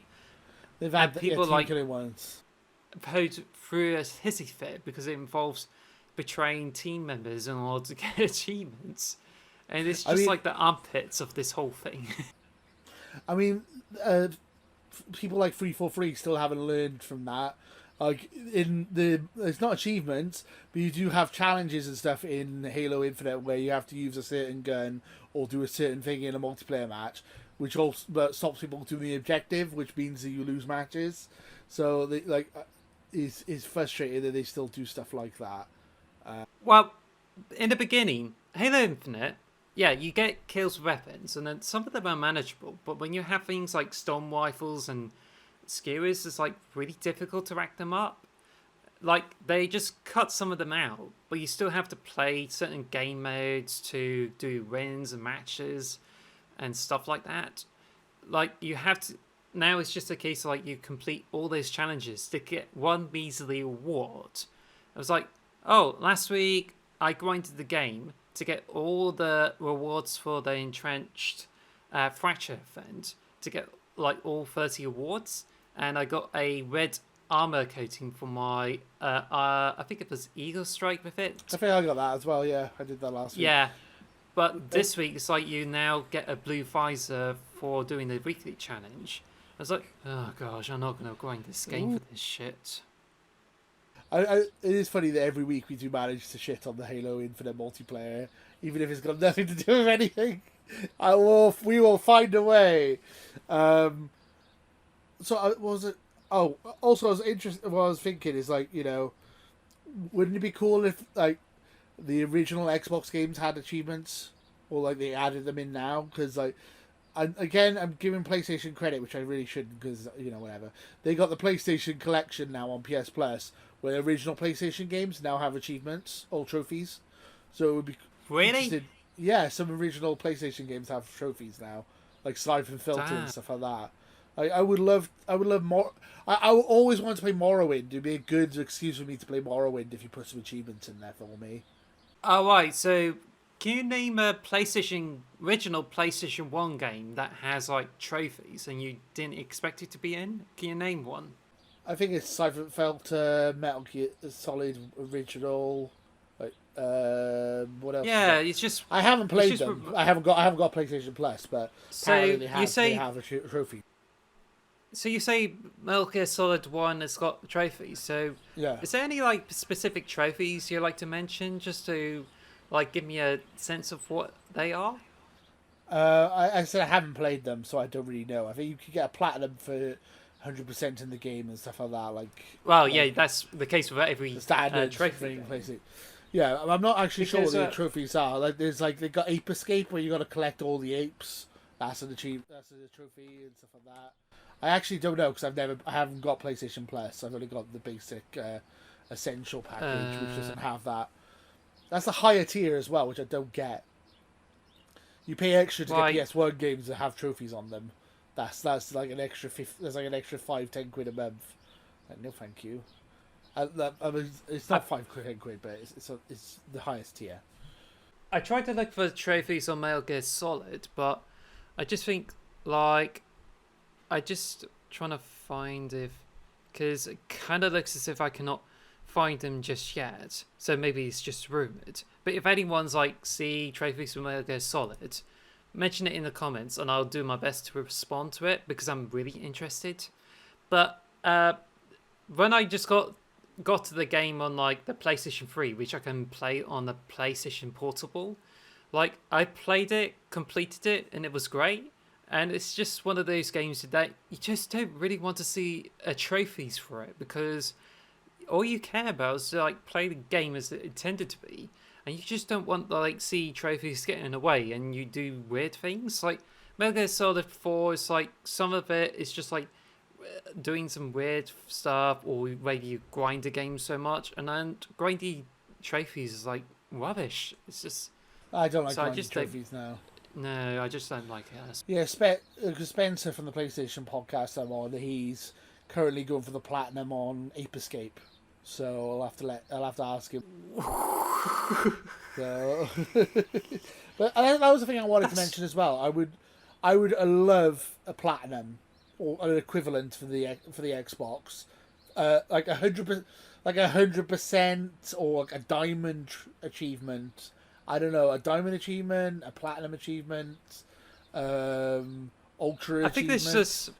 [SPEAKER 1] they've had
[SPEAKER 2] people
[SPEAKER 1] team
[SPEAKER 2] like
[SPEAKER 1] killing ones.
[SPEAKER 2] Put through a hissy fit because it involves betraying team members in order to get achievements, and it's just like the armpits of this whole thing.
[SPEAKER 1] I mean, people like 343 still haven't learned from that, Like it's not achievements, but you do have challenges and stuff in Halo Infinite where you have to use a certain gun or do a certain thing in a multiplayer match, which also stops people doing the objective, which means that you lose matches. So it's frustrating that they still do stuff like that.
[SPEAKER 2] Well, in the beginning, Halo Infinite, yeah, you get kills with weapons, and then some of them are manageable. But when you have things like storm rifles and skewers, it's like really difficult to rack them up. Like they just cut some of them out, but you still have to play certain game modes to do wins and matches and stuff like that. Like you have to now. It's just a case of like you complete all those challenges to get one measly award. I was like, oh, last week I grinded the game to get all the rewards for the entrenched fracture event to get like all 30 awards, and I got a red armor coating for my I think it was Eagle Strike with it.
[SPEAKER 1] I think I got that as well. Yeah, I did that last week.
[SPEAKER 2] Yeah, but this week it's like you now get a blue visor for doing the weekly challenge. I was like, oh gosh, I'm not gonna grind this game for this shit.
[SPEAKER 1] It is funny that every week we do manage to shit on the Halo Infinite multiplayer, even if it's got nothing to do with anything. We will find a way. So was it? Oh, also I was interested. What I was thinking is like, wouldn't it be cool if like the original Xbox games had achievements, or like they added them in now? Because like, I'm giving PlayStation credit, which I really shouldn't, because whatever. They got the PlayStation Collection now on PS Plus, where the original PlayStation games now have achievements or trophies. So it would be
[SPEAKER 2] Really?
[SPEAKER 1] Yeah, some original PlayStation games have trophies now, like Siphon Filter and stuff like that. I would love more. I would always want to play Morrowind. It'd be a good excuse for me to play Morrowind if you put some achievements in there for me.
[SPEAKER 2] Oh, right. So, can you name a original PlayStation 1 game that has like trophies and you didn't expect it to be in? Can you name one?
[SPEAKER 1] I think it's Siphon Filter, Metal Gear Solid Original. Like, what else?
[SPEAKER 2] Yeah, it's just.
[SPEAKER 1] I haven't played them. I haven't got PlayStation Plus, but
[SPEAKER 2] So
[SPEAKER 1] apparently
[SPEAKER 2] you say
[SPEAKER 1] they have a trophy.
[SPEAKER 2] So you say Metal Gear Solid 1 has got trophies. So
[SPEAKER 1] Yeah.
[SPEAKER 2] is there any like specific trophies you like to mention, just to like give me a sense of what they are?
[SPEAKER 1] I said I haven't played them, so I don't really know. I think you could get a platinum for 100% in the game and stuff like that.
[SPEAKER 2] Yeah, that's the case with every
[SPEAKER 1] the standard
[SPEAKER 2] trophy.
[SPEAKER 1] Yeah, I'm not actually sure what
[SPEAKER 2] Because,
[SPEAKER 1] the trophies are. Like, they got Ape Escape where you got to collect all the apes. That's an achievement. That's a trophy and stuff like that. I actually don't know because I haven't got PlayStation Plus. I've only got the basic essential package, which doesn't have that. That's the higher tier as well, which I don't get. You pay extra to get PS1 games that have trophies on them. That's like an extra there's like an extra 5-10 quid a month. Like, no, thank you. I mean, it's not 5-10 quid, but it's the highest tier.
[SPEAKER 2] I tried to look for trophies on Metal Gear Solid, but I just think like I just trying to find because it kind of looks as if I cannot find them just yet. So maybe it's just rumored. But if anyone's like see trophies from Metal Gear Solid, mention it in the comments, and I'll do my best to respond to it because I'm really interested. But when I just got to the game on like the PlayStation 3, which I can play on the PlayStation Portable, like I played it, completed it, and it was great. And it's just one of those games that you just don't really want to see trophies for it, because all you care about is to like play the game as it intended to be, and you just don't want to like see trophies getting in the way and you do weird things. Like Metal Gear Solid 4 is like some of it is just like doing some weird stuff, or maybe you grind the game so much, and then grindy trophies is like rubbish. It's just
[SPEAKER 1] I don't like grinding trophies now.
[SPEAKER 2] No, I just don't like it.
[SPEAKER 1] Yeah, Spencer from the PlayStation podcast I'm on, he's currently going for the platinum on Ape Escape, so I'll have to ask him. So, but that was the thing I wanted to mention as well. I would love a platinum or an equivalent for the Xbox, like 100%, or like a diamond achievement. I don't know, a diamond achievement, a platinum achievement, ultra achievement.
[SPEAKER 2] I think this just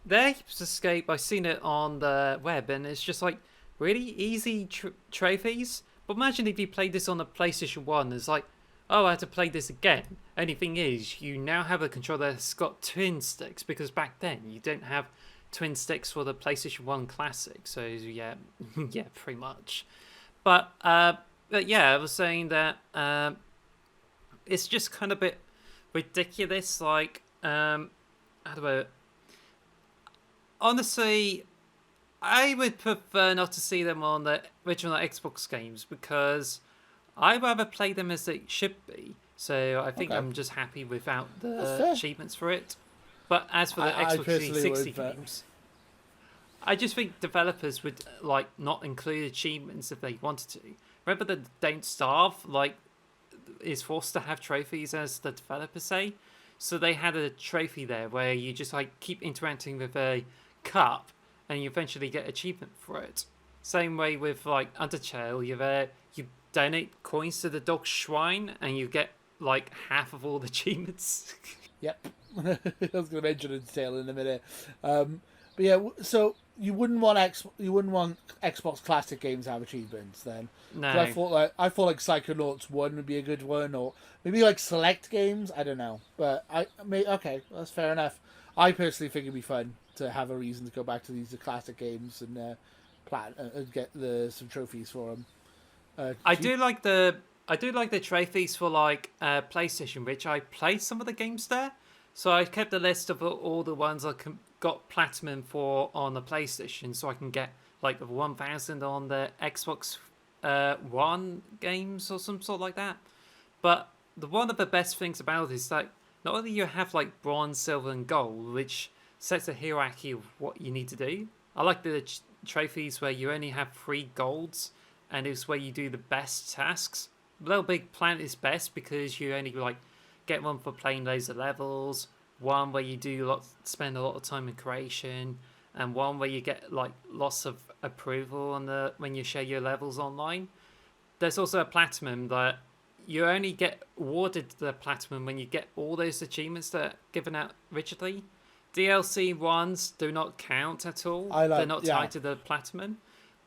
[SPEAKER 2] their Heaps Escape, I've seen it on the web, and it's just like really easy trophies. But imagine if you played this on the PlayStation 1, it's like, oh, I had to play this again. Only thing is, you now have a controller that's got twin sticks, because back then you don't have twin sticks for the PlayStation 1 Classic. So, yeah, yeah, pretty much. But yeah, I was saying that it's just kind of a bit ridiculous. Like, how do I. Honestly, I would prefer not to see them on the original Xbox games because I'd rather play them as they should be. So I think
[SPEAKER 1] Okay.
[SPEAKER 2] I'm just happy without
[SPEAKER 1] That's
[SPEAKER 2] the
[SPEAKER 1] fair.
[SPEAKER 2] achievements for it. But as for the
[SPEAKER 1] I
[SPEAKER 2] Xbox
[SPEAKER 1] personally
[SPEAKER 2] 360
[SPEAKER 1] would, but
[SPEAKER 2] games, I just think developers would like not include achievements if they wanted to. Remember the Don't Starve is forced to have trophies as the developers say. So they had a trophy there where you just like keep interacting with a cup and you eventually get achievement for it. Same way with like Undertale, you donate coins to the dog shrine and you get like half of all the achievements.
[SPEAKER 1] yep. I was going to mention Untitled in a minute. But yeah, so you wouldn't want Xbox Classic games to have achievements then? 'Cause
[SPEAKER 2] No.
[SPEAKER 1] I thought like Psychonauts 1 would be a good one, or maybe like select games. I don't know, but okay, that's fair enough. I personally think it'd be fun to have a reason to go back to these classic games and get some trophies for them.
[SPEAKER 2] I do like the trophies for like PlayStation, which I played some of the games there. So I kept a list of all the ones got platinum for on the PlayStation, so I can get like 1,000 on the Xbox One games or some sort like that. But one of the best things about it is that not only you have like bronze, silver, and gold, which sets a hierarchy of what you need to do. I like the trophies where you only have 3 golds, and it's where you do the best tasks. Little Big Planet is best because you only like get one for playing loads of levels, one where you spend a lot of time in creation, and one where you get like lots of approval on when you share your levels online. There's also a platinum that you only get awarded the platinum when you get all those achievements that are given out rigidly. DLC ones do not count at all. They're not tied to the platinum.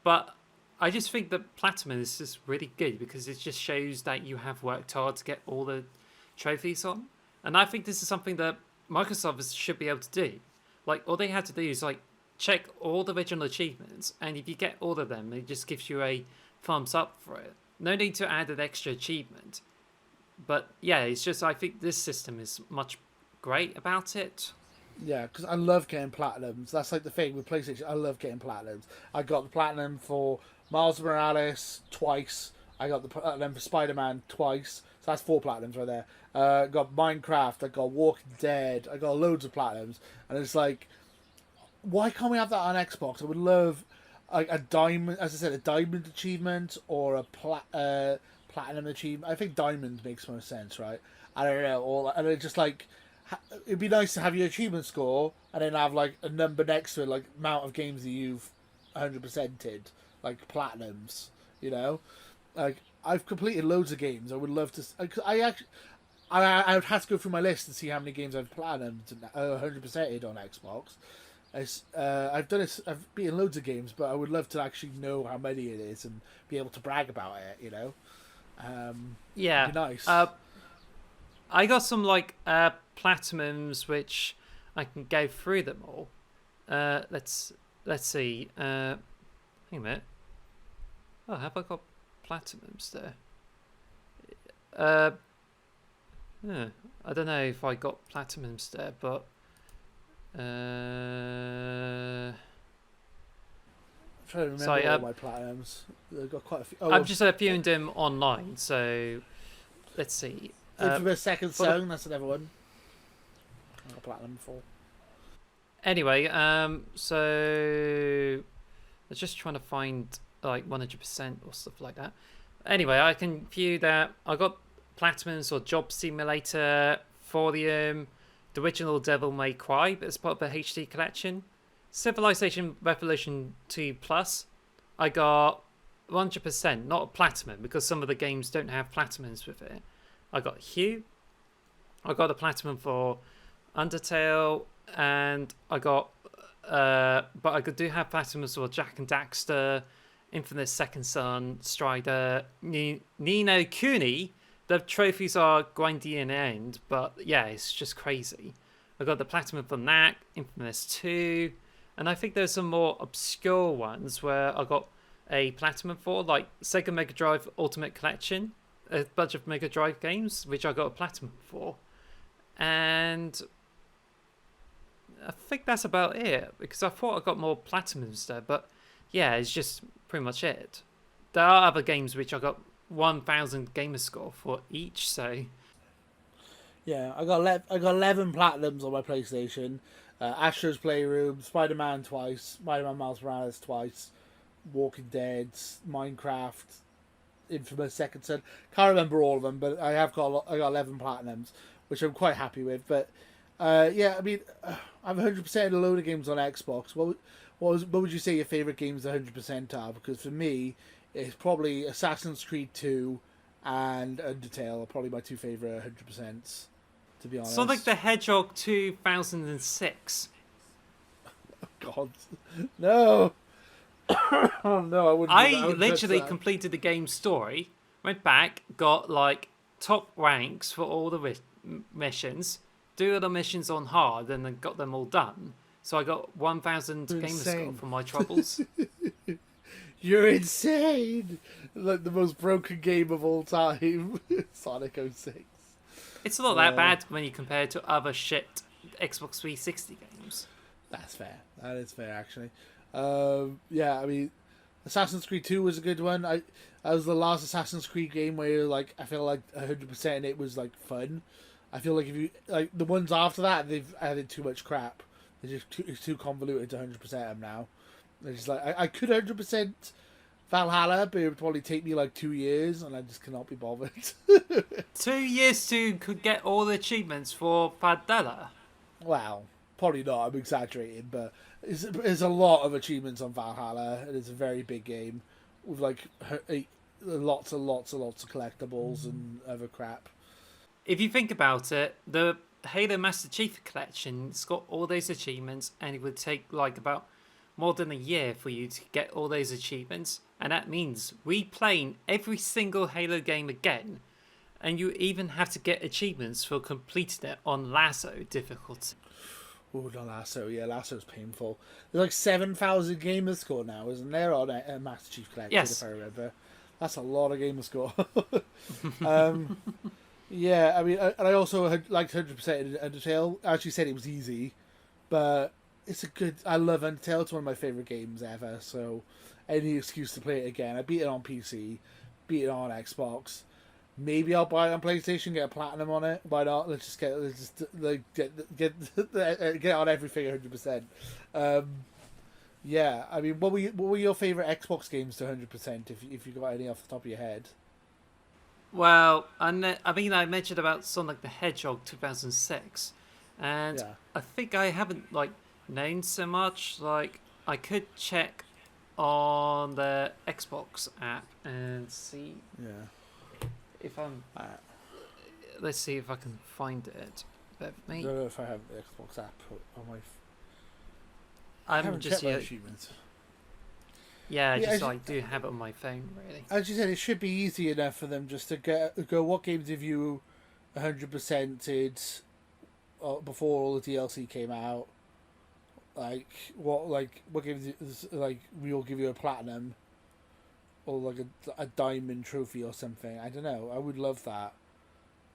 [SPEAKER 2] But I just think that platinum is just really good because it just shows that you have worked hard to get all the trophies on. And I think this is something that Microsoft should be able to do. Like, all they have to do is like check all the original achievements, and if you get all of them, it just gives you a thumbs up for it. No need to add an extra achievement. But yeah, it's just I think this system is much great about it.
[SPEAKER 1] Yeah, because I love getting platinums. That's like the thing with PlayStation. I love getting platinums. I got the platinum for Miles Morales twice. I got the platinum for Spider-Man twice. So that's 4 platinums right there. Got Minecraft. I got Walking Dead. I got loads of platinums. And it's like, why can't we have that on Xbox? I would love like a diamond, as I said, a diamond achievement or a platinum achievement. I think diamond makes more sense, right? I don't know. And it's just like, it'd be nice to have your achievement score and then have like a number next to it, like amount of games that you've 100%ed, like platinums. You know, like I've completed loads of games. I would love to. I would have to go through my list and see how many games I've platinumed 100%ed on Xbox. I've done it. I've beaten loads of games, but I would love to actually know how many it is and be able to brag about it. You know,
[SPEAKER 2] yeah,
[SPEAKER 1] it'd be nice.
[SPEAKER 2] I got some like platinums which I can go through them all. Let's see. Hang a minute. Oh, have I got platinums there? I don't know if I got platinums there, but
[SPEAKER 1] I'm trying to remember
[SPEAKER 2] sorry,
[SPEAKER 1] all my platinums. I've got quite a few.
[SPEAKER 2] I'm just viewing them online, so let's see.
[SPEAKER 1] Infamous Second Son, that's another one. I got platinum for.
[SPEAKER 2] Anyway, so I was just trying to find like 100% or stuff like that. Anyway, I can view that I got platinums for Job Simulator, Thorium, the original Devil May Cry, but as part of the HD collection, Civilization Revolution 2 Plus. I got 100%, not a platinum because some of the games don't have platinums with it. I got Hue. I got a platinum for Undertale, and I got but I do have platinum as well. Jack and Daxter, Infamous Second Son, Strider, Nino Kuni. The trophies are grindy in the end, but yeah, it's just crazy. I got the platinum for that, Infamous 2, and I think there's some more obscure ones where I got a platinum for, like Sega Mega Drive Ultimate Collection, a bunch of Mega Drive games, which I got a platinum for. And I think that's about it, because I thought I got more platinums there, but yeah, it's just pretty much it. There are other games which I got 1,000 gamer score for each, so
[SPEAKER 1] Yeah, I got 11 platinums on my PlayStation. Astro's Playroom, Spider-Man twice, Spider-Man Miles Morales twice, Walking Dead, Minecraft, Infamous Second Son. Can't remember all of them, but I got 11 platinums, which I'm quite happy with. But yeah, I mean, I've 100% a load of games on Xbox. What would you say your favorite games 100% are? Because for me, it's probably Assassin's Creed 2 and Undertale are probably my two favorite 100%. To be honest,
[SPEAKER 2] Sonic the Hedgehog 2006.
[SPEAKER 1] God, no. Oh no, I wouldn't.
[SPEAKER 2] I literally completed the game story, went back, got like top ranks for all the missions, do all the missions on hard, and then got them all done. So I got 1,000 gamer score for my troubles.
[SPEAKER 1] You're insane! Like the most broken game of all time, Sonic 06.
[SPEAKER 2] It's not that bad when you compare it to other shit Xbox 360 games.
[SPEAKER 1] That's fair. That is fair, actually. Yeah, I mean, Assassin's Creed 2 was a good one. That was the last Assassin's Creed game where, like, I feel like 100% in it was, like, fun. I feel like if you, like, the ones after that, they've added too much crap. It's too convoluted to 100% them now. It's just like, I could 100% Valhalla, but it would probably take me like 2 years, and I just cannot be bothered.
[SPEAKER 2] 2 years to could get all the achievements for Valhalla.
[SPEAKER 1] Wow, probably not. I'm exaggerating, but there's a lot of achievements on Valhalla, and it's a very big game with like lots and lots and lots of collectibles and other crap.
[SPEAKER 2] If you think about it, the Halo Master Chief Collection's got all those achievements, and it would take like about more than a year for you to get all those achievements, and that means replaying every single Halo game again, and you even have to get achievements for completing it on Lasso difficulty.
[SPEAKER 1] Oh, not Lasso. Yeah, Lasso's painful. There's like 7,000 gamer score now, isn't there, on a Master Chief Collection,
[SPEAKER 2] yes.
[SPEAKER 1] if I remember. That's a lot of gamer score. Yeah, I mean, and I also liked 100% in Undertale. I actually said it was easy, but I love Undertale. It's one of my favourite games ever, so any excuse to play it again. I beat it on PC, beat it on Xbox. Maybe I'll buy it on PlayStation, get a platinum on it. Why not? Let's get on everything 100%. Yeah, I mean, what were your favourite Xbox games to 100%? If you got any off the top of your head?
[SPEAKER 2] Well, I mean, I mentioned about Sonic the Hedgehog 2006, and yeah. I think I haven't like known so much. Like, I could check on the Xbox app and see if I'm. Let's see if I can find it. But
[SPEAKER 1] I don't know if I have the Xbox app on my.
[SPEAKER 2] I haven't just yet. Yeah, I do have it on my phone, really.
[SPEAKER 1] As you said, it should be easy enough for them just to go, what games have you 100%ed before all the DLC came out? What games, like, we'll give you a platinum or like a diamond trophy or something. I don't know. I would love that.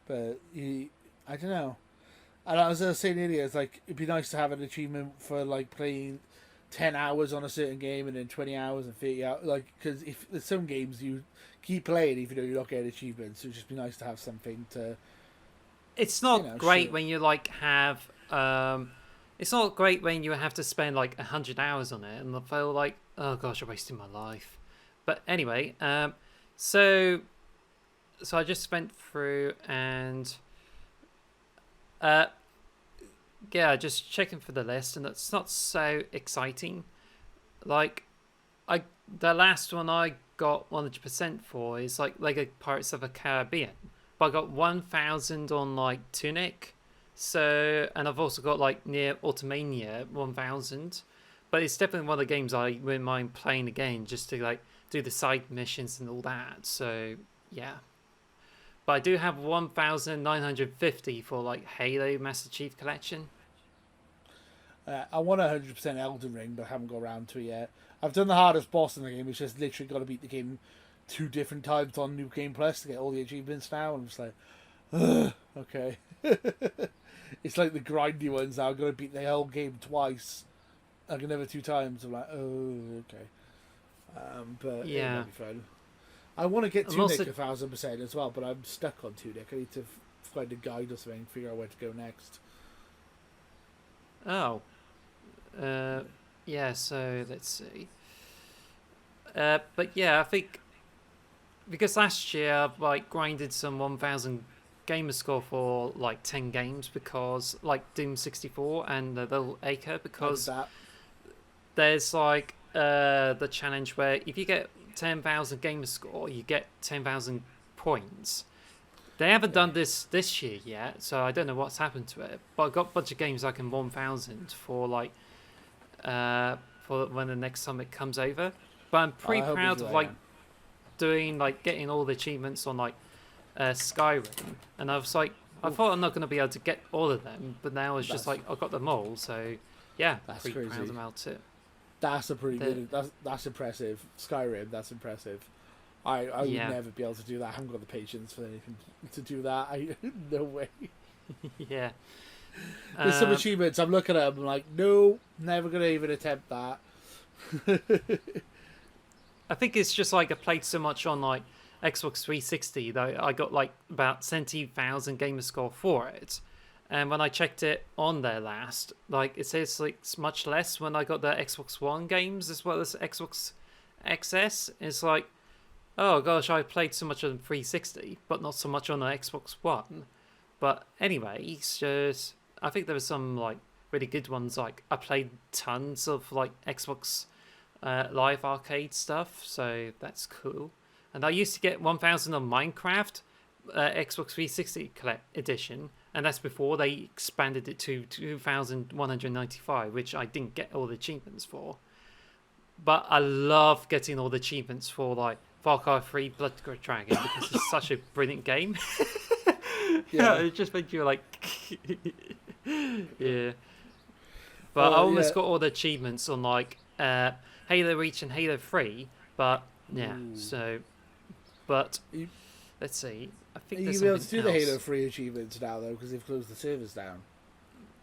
[SPEAKER 1] But I don't know. And as I was saying earlier, it's like, it'd be nice to have an achievement for like playing 10 hours on a certain game and then 20 hours and 30 hours, like, because if there's some games you keep playing even though you're not getting achievements, it'd just be nice to have something to.
[SPEAKER 2] It's not great when you like have it's not great when you have to spend like 100 hours on it and I feel like, oh gosh, I'm wasting my life. But anyway, so I just went through and yeah, just checking for the list, and it's not so exciting. Like, the last one I got 100% for is like Lego Pirates of the Caribbean, but I got 1,000 on like Tunic. So, and I've also got like Near Automania 1,000. but it's definitely one of the games I wouldn't mind playing again, just to like do the side missions and all that. So yeah. But I do have 1,950 for like Halo Master Chief Collection.
[SPEAKER 1] I want 100% Elden Ring, but I haven't got around to it yet. I've done the hardest boss in the game, which is literally got to beat the game 2 different times on New Game Plus to get all the achievements now. I'm just like, ugh, okay. It's like the grindy ones now. I've got to beat the whole game twice. Like another 2 times. I'm like, oh, okay. But
[SPEAKER 2] Yeah.
[SPEAKER 1] it might be fun. I want to get
[SPEAKER 2] I'm
[SPEAKER 1] Tunic
[SPEAKER 2] also-
[SPEAKER 1] 1,000% as well, but I'm stuck on Tunic. I need to find a guide or something, figure out where to go next.
[SPEAKER 2] Oh. Yeah, so let's see. But yeah, I think because last year I've like grinded some 1,000 gamer score for like 10 games because like Doom 64 and the little Acre,
[SPEAKER 1] How's
[SPEAKER 2] because
[SPEAKER 1] that?
[SPEAKER 2] there's like the challenge where if you get 10,000 gamer score, you get 10,000 points. They haven't done this year yet, so I don't know what's happened to it. But I've got a bunch of games like in 1,000 for like for when the next summit comes over. But I'm pretty
[SPEAKER 1] I hope
[SPEAKER 2] proud
[SPEAKER 1] it's
[SPEAKER 2] of
[SPEAKER 1] right,
[SPEAKER 2] like
[SPEAKER 1] yeah.
[SPEAKER 2] doing like getting all the achievements on like Skyrim, and I was like, I thought I'm not going to be able to get all of them, but now it's just
[SPEAKER 1] That's-
[SPEAKER 2] like I got them all. So yeah,
[SPEAKER 1] That's
[SPEAKER 2] pretty proud
[SPEAKER 1] crazy.
[SPEAKER 2] about it.
[SPEAKER 1] That's a pretty
[SPEAKER 2] The-
[SPEAKER 1] good. That's impressive. Skyrim. That's impressive. I would
[SPEAKER 2] Yeah.
[SPEAKER 1] never be able to do that. I haven't got the patience for anything to do that. No way.
[SPEAKER 2] Yeah.
[SPEAKER 1] There's some
[SPEAKER 2] Um,
[SPEAKER 1] achievements. I'm looking at them. I'm like, no, never gonna even attempt that.
[SPEAKER 2] I think it's just like I played so much on like Xbox 360 that I got like about 70,000 gamer score for it. And when I checked it on there last, like it says like it's much less when I got the Xbox One games as well as Xbox XS. It's like, oh gosh, I played so much on 360, but not so much on the Xbox One. But anyway, it's just I think there were some like really good ones. Like I played tons of like Xbox Live Arcade stuff, so that's cool. And I used to get 1,000 on Minecraft Xbox 360 edition, and that's before they expanded it to 2,195, which I didn't get all the achievements for. But I love getting all the achievements for like Far Cry 3 Blood Dragon because it's such a brilliant game. Yeah, it just makes you like, yeah. But I almost got all the achievements on like Halo Reach and Halo 3, but yeah.
[SPEAKER 1] Ooh.
[SPEAKER 2] So, but
[SPEAKER 1] You-
[SPEAKER 2] let's see. I
[SPEAKER 1] Are
[SPEAKER 2] think
[SPEAKER 1] you
[SPEAKER 2] there's
[SPEAKER 1] be able to
[SPEAKER 2] something
[SPEAKER 1] do the
[SPEAKER 2] else.
[SPEAKER 1] Halo 3 achievements now though, because they've closed the servers down?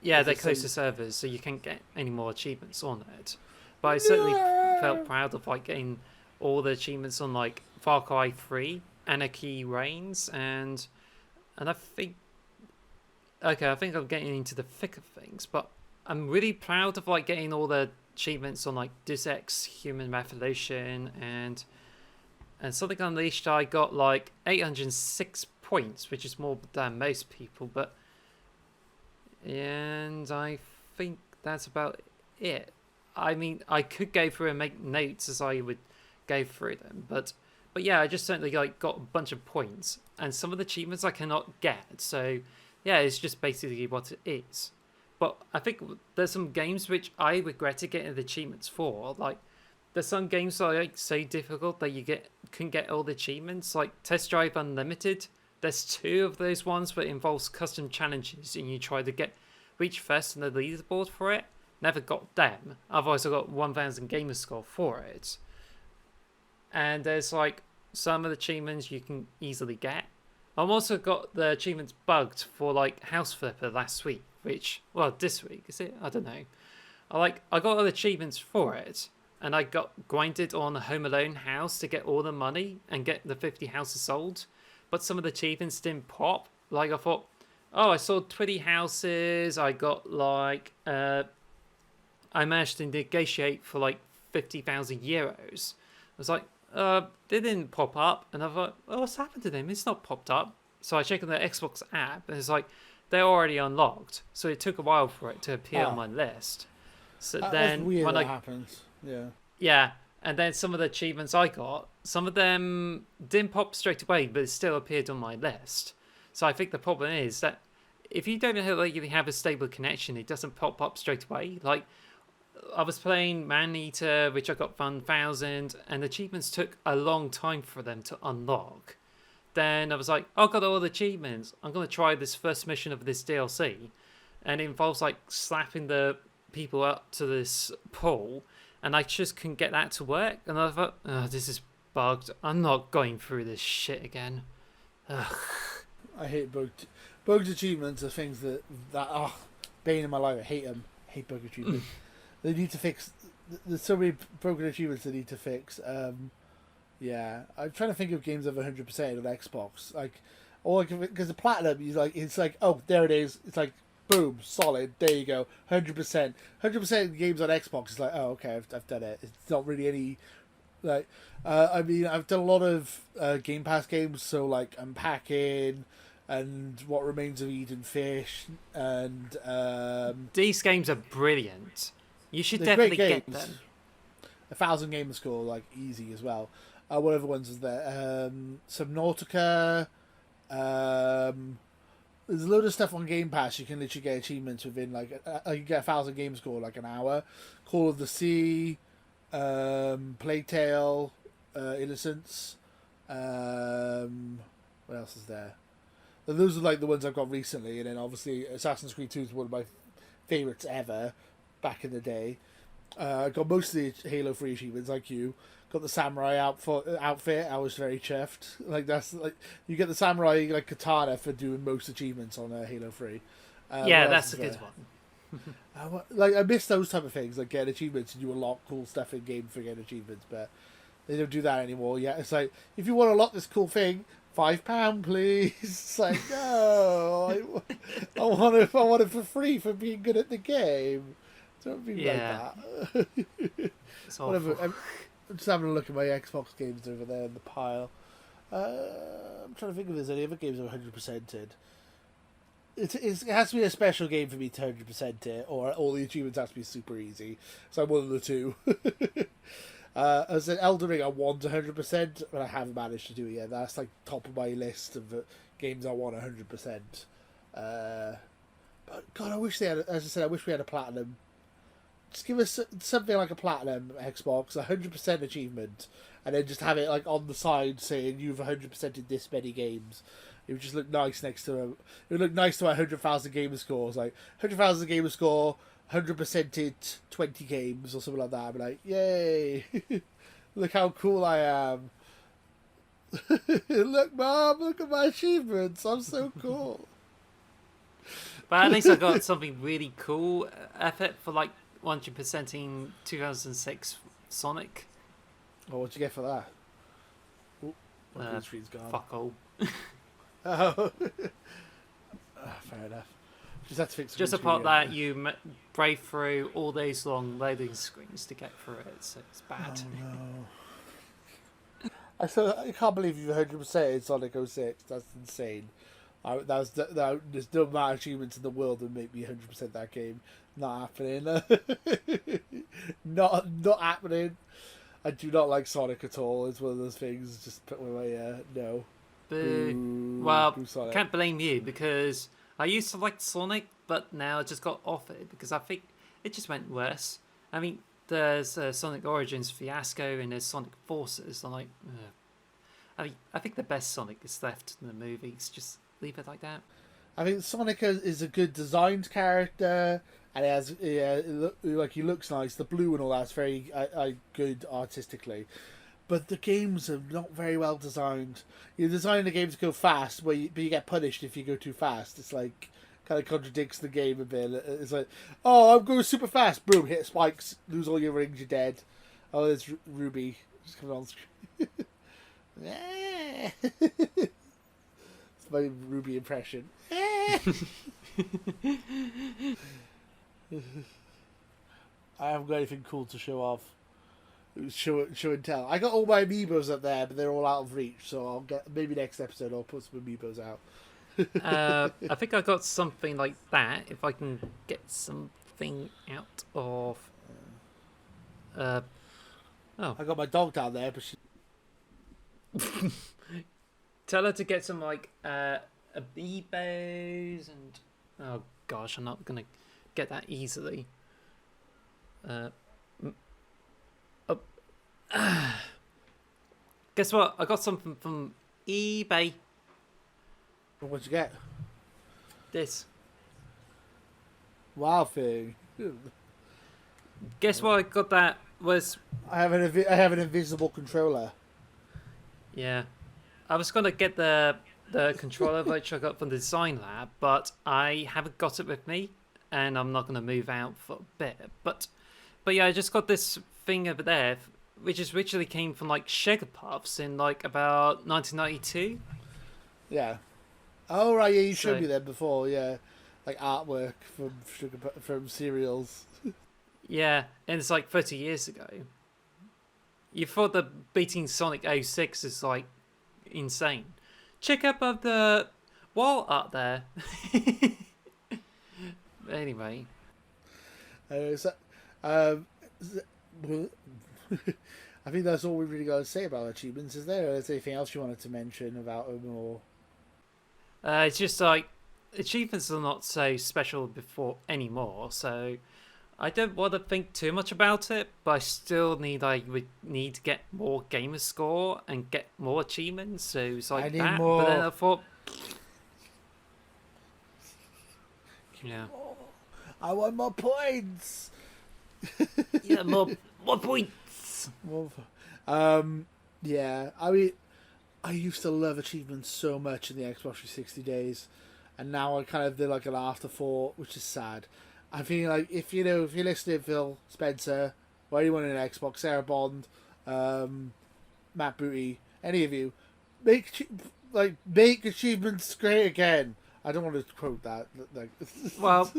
[SPEAKER 2] Yeah,
[SPEAKER 1] Is
[SPEAKER 2] they
[SPEAKER 1] it
[SPEAKER 2] closed
[SPEAKER 1] some-
[SPEAKER 2] the servers, so you can't get any more achievements on it. But I certainly felt proud of like getting all the achievements on like Far Cry 3, Anarchy Reigns, and I think okay, I think I'm getting into the thick of things, but I'm really proud of like getting all the achievements on like Deus Ex Human Revolution and Something Unleashed. I got like 806 points, which is more than most people, but and I think that's about it. I mean, I could go through and make notes as I would go through them, but yeah, I just certainly like got a bunch of points, and some of the achievements I cannot get. So yeah, it's just basically what it is. But I think there's some games which I regretted getting the achievements for. Like there's some games that are like so difficult that you couldn't get all the achievements. Like Test Drive Unlimited. There's 2 of those ones where it involves custom challenges, and you try to reach first in the leaderboard for it. Never got them. Otherwise, I got 1,000 gamer score for it. And there's like some of the achievements you can easily get. I've also got the achievements bugged for like House Flipper last week, which this week is it? I don't know. I got all the achievements for it, and I got grinded on a Home Alone house to get all the money and get the 50 houses sold. But some of the achievements didn't pop. Like I thought, oh, I sold 20 houses. I got like I managed to negotiate for like 50,000 euros. I was like, they didn't pop up, and I thought, oh, what's happened to them? It's not popped up. So I checked on the Xbox app, and it's like they're already unlocked. So it took a while for it to appear on my list. So
[SPEAKER 1] That's
[SPEAKER 2] then
[SPEAKER 1] weird
[SPEAKER 2] when
[SPEAKER 1] that happens.
[SPEAKER 2] yeah, and then some of the achievements I got, some of them didn't pop straight away, but it still appeared on my list. So I think the problem is that if you don't really have a stable connection, it doesn't pop up straight away. Like I was playing Man-Eater, which I got 1,000, and achievements took a long time for them to unlock. Then I was like, oh, I got all the achievements. I'm going to try this first mission of this DLC. And it involves like slapping the people up to this pole. And I just couldn't get that to work. And I thought, oh, this is bugged. I'm not going through this shit again. Ugh.
[SPEAKER 1] I hate bugged achievements are things that bane in my life. I hate them. I hate bug achievements. They need to fix. There's so many broken achievements they need to fix. Yeah, I'm trying to think of games of 100% on Xbox, because the platinum, it's like, oh, there it is. It's like, boom, solid. There you go, 100%. 100% games on Xbox is like, oh, okay, I've done it. It's not really any, like, I mean, I've done a lot of Game Pass games, so like Unpacking and What Remains of Eden Fish, and
[SPEAKER 2] these games are brilliant. You should
[SPEAKER 1] they're
[SPEAKER 2] definitely
[SPEAKER 1] great
[SPEAKER 2] get
[SPEAKER 1] games.
[SPEAKER 2] them.
[SPEAKER 1] 1,000 gamer score, like, easy as well. What other ones is there? Subnautica. There's a load of stuff on Game Pass. You can literally get achievements within like you get 1,000 game score like an hour. Call of the Sea, Plague Tale, Innocence. What else is there? Those are like the ones I've got recently, and then obviously Assassin's Creed 2 is one of my favorites ever. Back in the day, I got most of the Halo 3 achievements, like you. Got the samurai outfit. I was very chuffed. Like, that's like, you get the samurai like katana for doing most achievements on Halo 3.
[SPEAKER 2] Yeah, that's a good one.
[SPEAKER 1] I miss those type of things, like getting achievements and you unlock cool stuff in game for getting achievements, but they don't do that anymore. Yeah, it's like, if you want to unlock this cool thing, £5, please. It's like, no, I want it for free for being good at the game. Don't be like that.
[SPEAKER 2] It's
[SPEAKER 1] Whatever. I'm just having a look at my Xbox games over there in the pile. I'm trying to think if there's any other games I've 100%ed. It has to be a special game for me to 100% it, or all the achievements have to be super easy. So I'm one of the two. As an Elden Ring, I want 100%, but I haven't managed to do it yet. That's like top of my list of games I want 100%. But God, I wish they had. As I said, I wish we had a platinum. Just give us something like a platinum Xbox, 100% achievement, and then just have it like on the side saying you've 100%ed this many games. It would just look nice next to it. Would look nice to our 100,000 gamer scores, like 100,000 gamer score, 100%ed 20 games or something like that. I'd be like, yay! Look how cool I am. Look, Mom, look at my achievements. I'm so cool.
[SPEAKER 2] But at least I got something really cool effort for like 100%ing 2006 Sonic.
[SPEAKER 1] Oh, what'd you get for that? Oh, my green screen's gone.
[SPEAKER 2] Fuck all.
[SPEAKER 1] Oh. Fair enough. Just had to fix
[SPEAKER 2] Just apart that you brave through all those long loading screens to get through it, so it's bad.
[SPEAKER 1] Oh, no. I can't believe you've 100% Sonic 06. That's insane. There's no amount of achievements in the world that make me 100% that game. Not happening. not happening. I do not like Sonic at all. It's one of those things. Just put my no.
[SPEAKER 2] Boo. Well,
[SPEAKER 1] Boo Sonic.
[SPEAKER 2] Can't blame you because I used to like Sonic, but now I just got off it because I think it just went worse. I mean, there's Sonic Origins Fiasco and there's Sonic Forces. I'm like, ugh. I think the best Sonic is left in the movies. Just leave it like that.
[SPEAKER 1] I think Sonic is a good designed character, and he looks nice. The blue and all that's very good artistically, but the games are not very well designed. You design the game to go fast, but you get punished if you go too fast. It's like kind of contradicts the game a bit. It's like, oh, I'm going super fast. Boom, hit spikes, lose all your rings, you're dead. Oh, there's Ruby just coming on screen. It's my Ruby impression. I haven't got anything cool to show off. Show and tell. I got all my amiibos up there, but they're all out of reach. So I'll get maybe next episode I'll put some amiibos out.
[SPEAKER 2] I think I got something like that. If I can get something out of. Oh,
[SPEAKER 1] I got my dog down there, but she.
[SPEAKER 2] Tell her to get some like amiibos and. Oh gosh, I'm not gonna get that easily. m- oh, guess what? I got something from eBay.
[SPEAKER 1] What'd you get?
[SPEAKER 2] This.
[SPEAKER 1] Wow thing.
[SPEAKER 2] Guess what I got that was...
[SPEAKER 1] I have an invisible controller.
[SPEAKER 2] Yeah. I was going to get the controller which I got from the design lab, but I haven't got it with me, and I'm not going to move out for a bit. But yeah, I just got this thing over there, which is originally came from like Sugar Puffs in like about 1992.
[SPEAKER 1] Yeah. Oh right, yeah, you showed
[SPEAKER 2] So,
[SPEAKER 1] me that before. Yeah, like artwork from cereals.
[SPEAKER 2] yeah, and it's like 30 years ago. You thought that beating Sonic 06 is like insane. Check out of the wall art there. Anyway,
[SPEAKER 1] So, um, I think that's all we really got to say about achievements. Is there anything else you wanted to mention about them, or?
[SPEAKER 2] it's just like achievements are not so special before anymore, so I don't want to think too much about it, but I still would need to get more gamer score and get more achievements, so it's like
[SPEAKER 1] I need
[SPEAKER 2] that.
[SPEAKER 1] more.
[SPEAKER 2] But then I thought, yeah,
[SPEAKER 1] I want more points.
[SPEAKER 2] yeah, more points.
[SPEAKER 1] More, yeah. I mean, I used to love achievements so much in the Xbox 360 days, and now I kind of did like an afterthought, which is sad. I feel like if you're listening, Phil Spencer, or anyone in Xbox, Sarah Bond, Matt Booty, any of you, make achievements great again. I don't want to quote that. Like,
[SPEAKER 2] Well,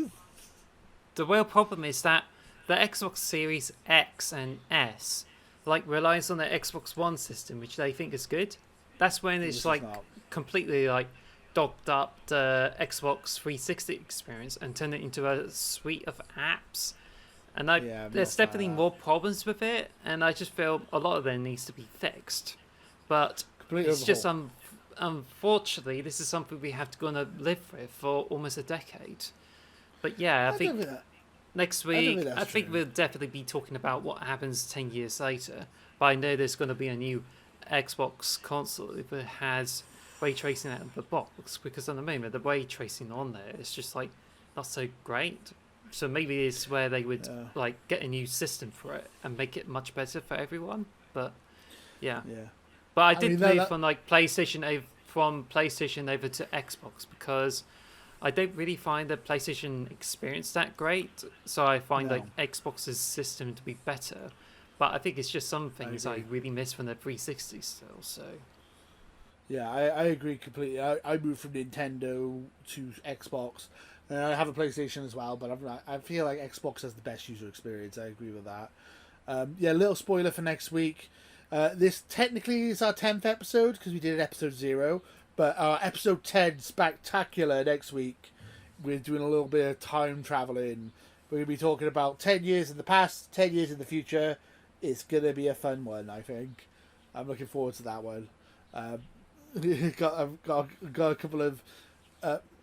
[SPEAKER 2] the real problem is that the Xbox Series X and S like relies on the Xbox One system, which they think is good. That's when it's like completely like dogged up the Xbox 360 experience and turned it into a suite of apps. And there's definitely more problems with it, and I just feel a lot of it needs to be fixed. But
[SPEAKER 1] completely
[SPEAKER 2] it's just unfortunately this is something we have to go and live with for almost a decade. But yeah, I think next week I think we'll definitely be talking about what happens 10 years later. But I know there's going to be a new Xbox console if it has ray tracing out of the box, because at the moment the ray tracing on there is just like not so great. So maybe it's where they would like get a new system for it and make it much better for everyone. But yeah. But I did move from like PlayStation over to Xbox because I don't really find the PlayStation experience that great. So I find like Xbox's system to be better. But I think it's just some things I really miss from the 360 still. So
[SPEAKER 1] yeah, I agree completely. I moved from Nintendo to Xbox. And I have a PlayStation as well, but I feel like Xbox has the best user experience. I agree with that. Yeah, little spoiler for next week. This technically is our 10th episode because we did episode 0, but our episode 10 spectacular next week. We're doing a little bit of time traveling. We're going to be talking about 10 years in the past, 10 years in the future. It's going to be a fun one, I think. I'm looking forward to that one. I've got a couple of...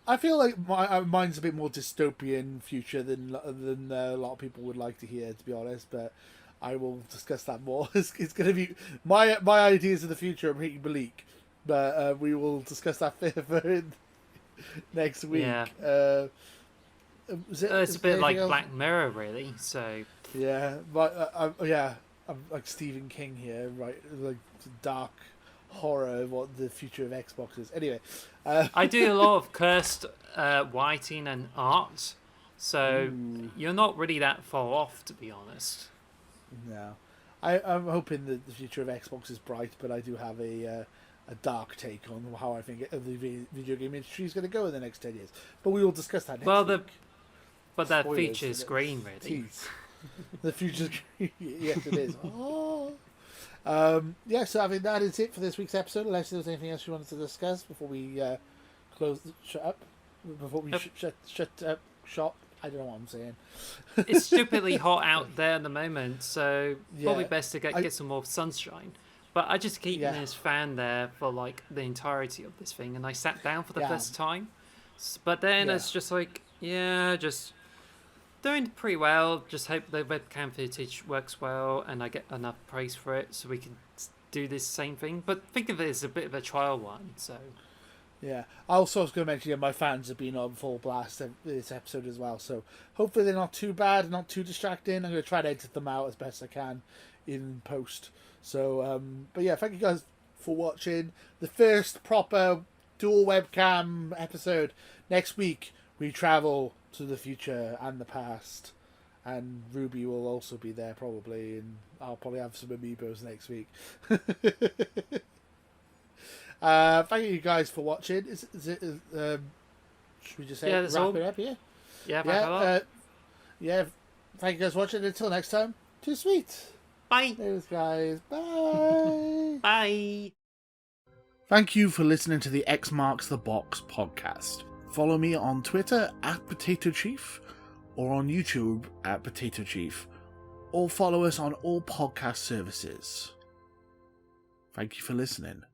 [SPEAKER 1] I feel like mine's a bit more dystopian future than a lot of people would like to hear, to be honest. But I will discuss that more. It's going to be my ideas of the future are pretty bleak, but we will discuss that further next week.
[SPEAKER 2] Yeah. It's a bit like
[SPEAKER 1] else?
[SPEAKER 2] Black Mirror, really. So
[SPEAKER 1] yeah, but I'm like Stephen King here, right? Like dark horror of what the future of Xbox is. Anyway,
[SPEAKER 2] I do a lot of cursed writing and art, so you're not really that far off, to be honest.
[SPEAKER 1] No, I'm hoping that the future of Xbox is bright, but I do have a dark take on how I think the video game industry is going to go in the next 10 years. But we will discuss that next week.
[SPEAKER 2] But that future's green, really.
[SPEAKER 1] The future's green. Yes, it is. Oh. Yeah, so I mean that is it for this week's episode. Unless there's anything else you wanted to discuss before we shut up. I don't know what I'm saying.
[SPEAKER 2] It's stupidly hot out there at the moment, so probably best to get some more sunshine. But I just keep this fan there for like the entirety of this thing, and I sat down for the first time. But then it's just like, just doing pretty well. Just hope the webcam footage works well and I get enough praise for it so we can do this same thing. But think of it as a bit of a trial one, so...
[SPEAKER 1] Yeah. I also was going to mention, my fans have been on full blast this episode as well, so hopefully they're not too bad, not too distracting. I'm going to try to edit them out as best I can in post. So, but yeah, thank you guys for watching. The first proper dual webcam episode. Next week, we travel to the future and the past. And Ruby will also be there probably, and I'll probably have some amiibos next week. Thank you guys for watching. Should we just say wrap it up here? Yeah, thank you guys for watching. Until next time, too sweet.
[SPEAKER 2] Bye.
[SPEAKER 1] Thanks, guys. Bye.
[SPEAKER 2] Bye.
[SPEAKER 1] Thank you for listening to the X Marks the Box podcast. Follow me on Twitter @PotatoChief or on YouTube @PotatoChief, or follow us on all podcast services. Thank you for listening.